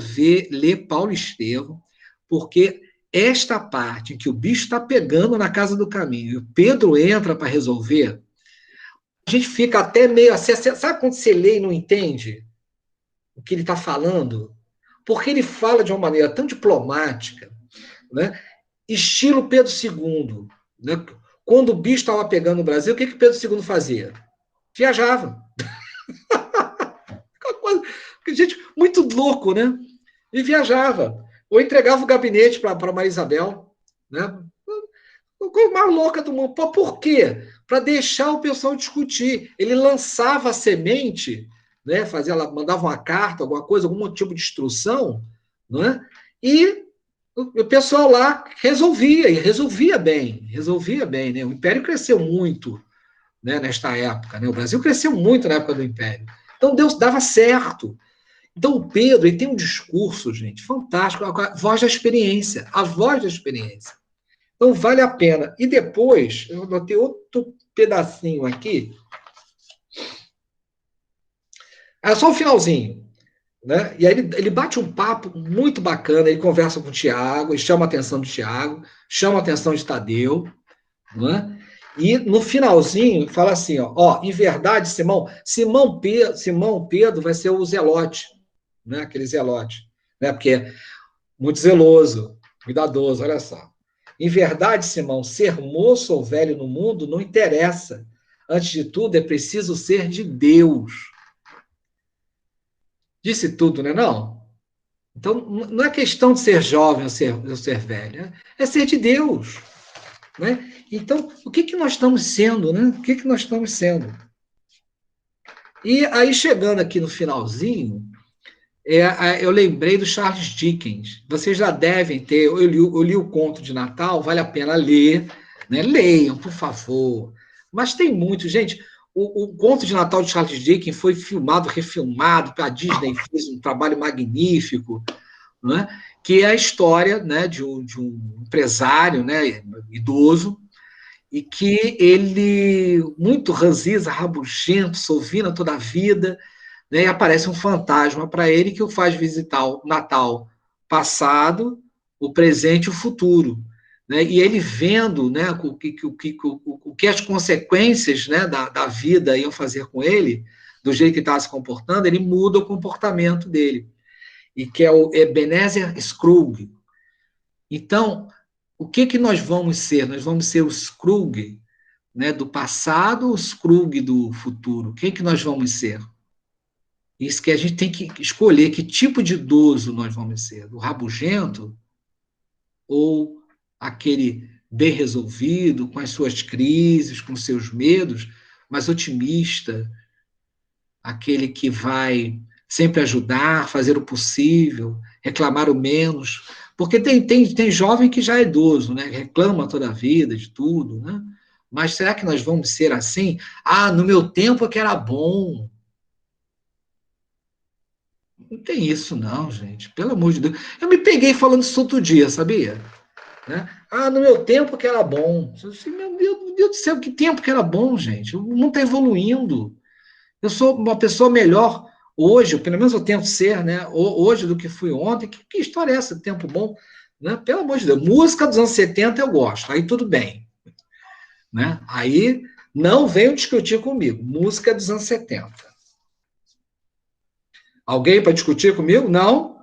ler Paulo Estevão, porque esta parte em que o bicho está pegando na casa do caminho, e o Pedro entra para resolver, a gente fica até meio assim, sabe quando você lê e não entende o que ele está falando? Porque ele fala de uma maneira tão diplomática, né? Estilo Pedro II. Né? Quando o bicho estava pegando no Brasil, o que Pedro II fazia? Viajava. Gente, muito louco, né? E viajava. Ou entregava o gabinete para Maria Isabel, né? Coisa mais louca do mundo. Por quê? Para deixar o pessoal discutir. Ele lançava a semente, né? Mandava uma carta, alguma coisa, algum tipo de instrução, né? E o pessoal lá resolvia, e resolvia bem, né? O Império cresceu muito, né, nesta época, né? O Brasil cresceu muito na época do Império. Então, Deus dava certo. Então, o Pedro ele tem um discurso, gente, fantástico, a voz da experiência, a voz da experiência. Então, vale a pena. E depois, eu botei outro pedacinho aqui. É só o finalzinho. Né? E aí ele bate um papo muito bacana, ele conversa com o Tiago, ele chama a atenção do Tiago, chama a atenção de Tadeu, né? E no finalzinho fala assim, ó, em verdade, Simão Pedro vai ser o zelote, né? Aquele zelote, né? Porque é muito zeloso, cuidadoso, olha só. Em verdade, Simão, ser moço ou velho no mundo não interessa. Antes de tudo, é preciso ser de Deus. Disse tudo, né? Não? Então, não é questão de ser jovem ou ser velho, é ser de Deus. Né? Então, o que nós estamos sendo? Né? O que nós estamos sendo? E aí, chegando aqui no finalzinho, eu lembrei do Charles Dickens. Vocês já devem ter, eu li o Conto de Natal, vale a pena ler, né? Leiam, por favor. Mas tem muito, gente. O Conto de Natal de Charles Dickens foi filmado, refilmado, a Disney fez um trabalho magnífico, né? Que é a história, né, de um empresário, né, idoso, e que ele, muito ranzinza, rabugento, sovina toda a vida, né, e aparece um fantasma para ele que o faz visitar o Natal passado, o presente e o futuro. Né, e ele vendo, né, o que as consequências, né, da vida iam fazer com ele, do jeito que estava se comportando, ele muda o comportamento dele. E que é o Ebenezer Scrooge. Então, o que nós vamos ser? Nós vamos ser o Scrooge, né, do passado ou o Scrooge do futuro? Quem que nós vamos ser? Isso que a gente tem que escolher que tipo de idoso nós vamos ser. O rabugento ou aquele bem resolvido, com as suas crises, com seus medos, mas otimista, aquele que vai sempre ajudar, fazer o possível, reclamar o menos, porque tem jovem que já é idoso, né? Reclama toda a vida de tudo, né? Mas será que nós vamos ser assim? Ah, no meu tempo é que era bom. Não tem isso não, gente, pelo amor de Deus. Eu me peguei falando isso outro dia, sabia? Né? Ah, no meu tempo que era bom. Meu Deus do céu, que tempo que era bom, gente. O mundo está evoluindo. Eu sou uma pessoa melhor hoje, pelo menos eu tento ser, né? Hoje do que fui ontem. Que história é essa de tempo bom? Né? Pelo amor de Deus. Música dos anos 70 eu gosto, aí tudo bem. Né? Aí não venham discutir comigo. Música dos anos 70. Alguém para discutir comigo? Não?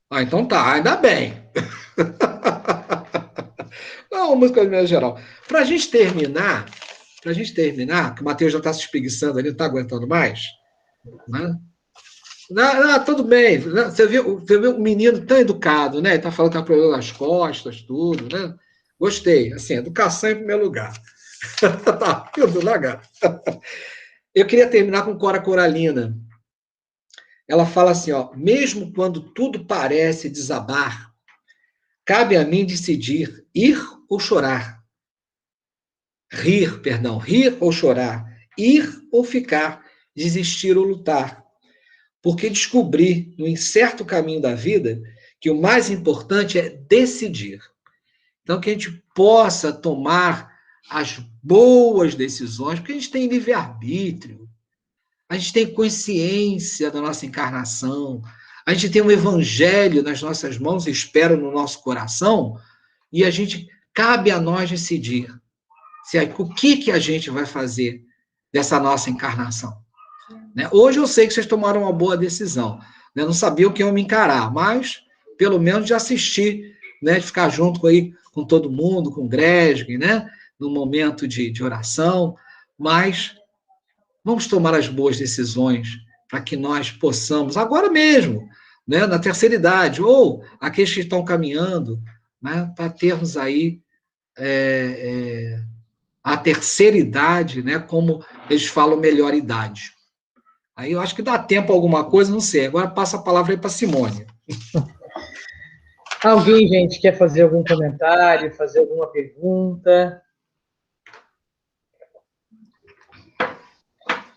Ah, então tá, ainda bem. Não, música de maneira geral. Para a gente terminar, que o Matheus já está se espreguiçando ali, não está aguentando mais, né? Não, tudo bem. Você viu um menino tão educado, né? Ele está falando que tem problema nas costas, tudo, né? Gostei. Assim, educação em primeiro lugar. Tá, tudo legal. Eu queria terminar com Cora Coralina. Ela fala assim, ó, mesmo quando tudo parece desabar, cabe a mim decidir ir ou chorar. Rir ou chorar. Ir ou ficar, desistir ou lutar. Porque descobri, no incerto caminho da vida, que o mais importante é decidir. Então, que a gente possa tomar as boas decisões, porque a gente tem livre-arbítrio, a gente tem consciência da nossa encarnação, a gente tem um evangelho nas nossas mãos, espero no nosso coração, e cabe a nós decidir o que a gente vai fazer dessa nossa encarnação. Né? Hoje eu sei que vocês tomaram uma boa decisão. Né? Não sabia o que iam me encarar, mas pelo menos de assistir, né? De ficar junto com todo mundo, com o Gresg, né? No momento de oração. Mas vamos tomar as boas decisões para que nós possamos, agora mesmo, né? Na terceira idade, ou aqueles que estão caminhando, né? Para termos aí a terceira idade, né? Como eles falam, melhor idade. Aí eu acho que dá tempo a alguma coisa, não sei. Agora passa a palavra aí para Simone. Alguém, gente, quer fazer algum comentário, fazer alguma pergunta?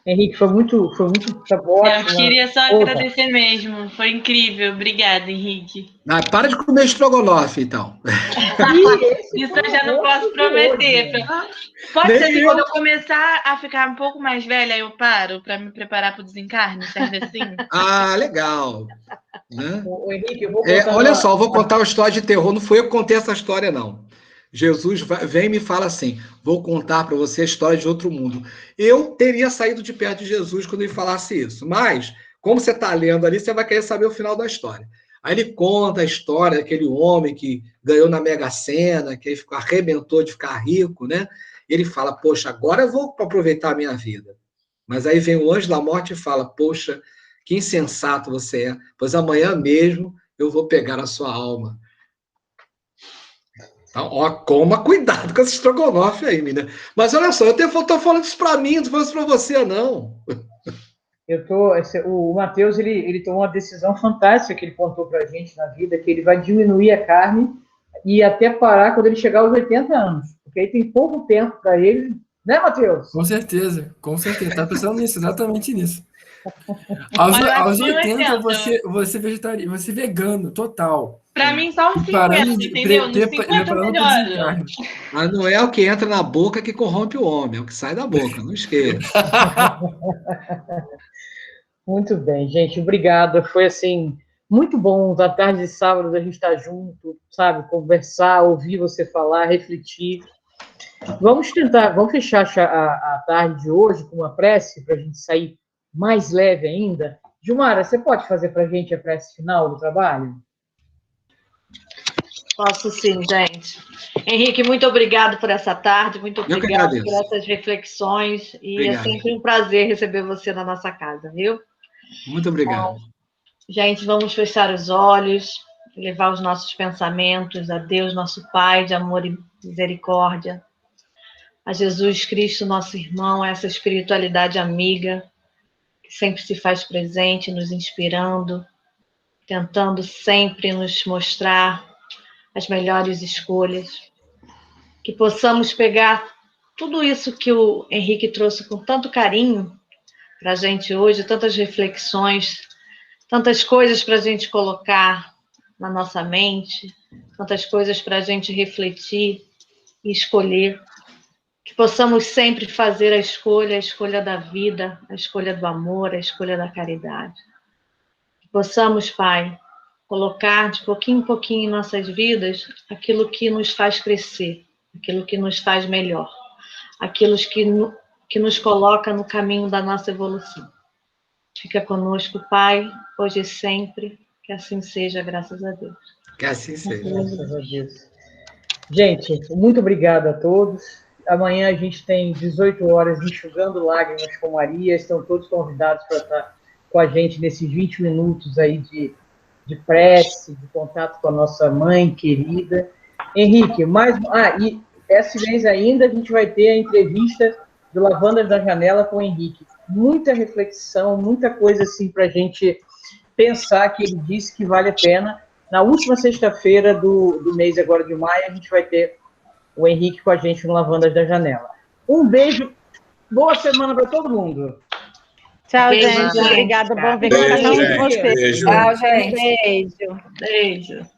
Henrique, foi muito ótimo. Eu queria só agradecer mesmo. Foi incrível. Obrigada, Henrique. Ah, para de comer estrogonofe, então. Isso eu já não posso prometer. Pode ser que quando eu começar a ficar um pouco mais velha, eu paro para me preparar para o desencarne, serve assim? Ah, legal. Né? O Henrique, eu vou olha só, eu vou contar uma história de terror. Não fui eu que contei essa história, não. Jesus vem e me fala assim, vou contar para você a história de outro mundo. Eu teria saído de perto de Jesus quando ele falasse isso, mas, como você está lendo ali, você vai querer saber o final da história. Aí ele conta a história daquele homem que ganhou na Mega Sena, que ele arrebentou de ficar rico, né? E ele fala, poxa, agora eu vou aproveitar a minha vida. Mas aí vem o anjo da morte e fala, poxa, que insensato você é, pois amanhã mesmo eu vou pegar a sua alma. Então, ó, coma cuidado com esse estrogonofe aí, menina. Mas olha só, eu estou falando isso para mim, não estou falando isso para você, não. O Matheus, ele tomou uma decisão fantástica que ele contou para a gente na vida, que ele vai diminuir a carne e até parar quando ele chegar aos 80 anos. Porque aí tem pouco tempo para ele, né, Matheus? Com certeza. Está pensando nisso, exatamente nisso. Aos 80, você vegetariano, você vegano, total. Para mim, só uns 50, entendeu? Nos 50 melhor. Mas não é o que entra na boca que corrompe o homem, é o que sai da boca, não esqueça. Muito bem, gente, obrigado. Foi, assim, muito bom, da tarde de sábado, a gente estar junto, sabe, conversar, ouvir você falar, refletir. Vamos fechar a tarde de hoje com uma prece, para a gente sair mais leve ainda. Gilmara, você pode fazer para a gente a prece final do trabalho? Posso sim, gente. Henrique, muito obrigado por essa tarde, muito obrigado por essas reflexões, e obrigado. É sempre um prazer receber você na nossa casa, viu? Muito obrigado. Gente, vamos fechar os olhos, levar os nossos pensamentos a Deus, nosso Pai de amor e misericórdia, a Jesus Cristo, nosso irmão, a essa espiritualidade amiga, que sempre se faz presente, nos inspirando, tentando sempre nos mostrar as melhores escolhas, que possamos pegar tudo isso que o Henrique trouxe com tanto carinho para a gente hoje, tantas reflexões, tantas coisas para a gente colocar na nossa mente, tantas coisas para a gente refletir e escolher. Que possamos sempre fazer a escolha da vida, a escolha do amor, a escolha da caridade. Que possamos, Pai, colocar de pouquinho em pouquinho em nossas vidas aquilo que nos faz crescer, aquilo que nos faz melhor, aquilo que nos coloca no caminho da nossa evolução. Fica conosco, Pai, hoje e sempre, que assim seja, graças a Deus. Que assim seja. Graças a Deus. Gente, muito obrigado a todos. Amanhã a gente tem 18 horas Enxugando Lágrimas com Maria. Estão todos convidados para estar com a gente nesses 20 minutos aí de prece, de contato com a nossa mãe querida. Henrique, e esse mês ainda a gente vai ter a entrevista do Lavandas da Janela com o Henrique. Muita reflexão, muita coisa assim para a gente pensar, que ele disse que vale a pena. Na última sexta-feira do mês agora de maio, a gente vai ter o Henrique com a gente no Lavandas da Janela. Um beijo, boa semana para todo mundo. Tchau, Beijo, gente. Obrigada, bom ver Beijo, cada um de gente. vocês. Beijo. Tchau, gente. Beijo. Beijo.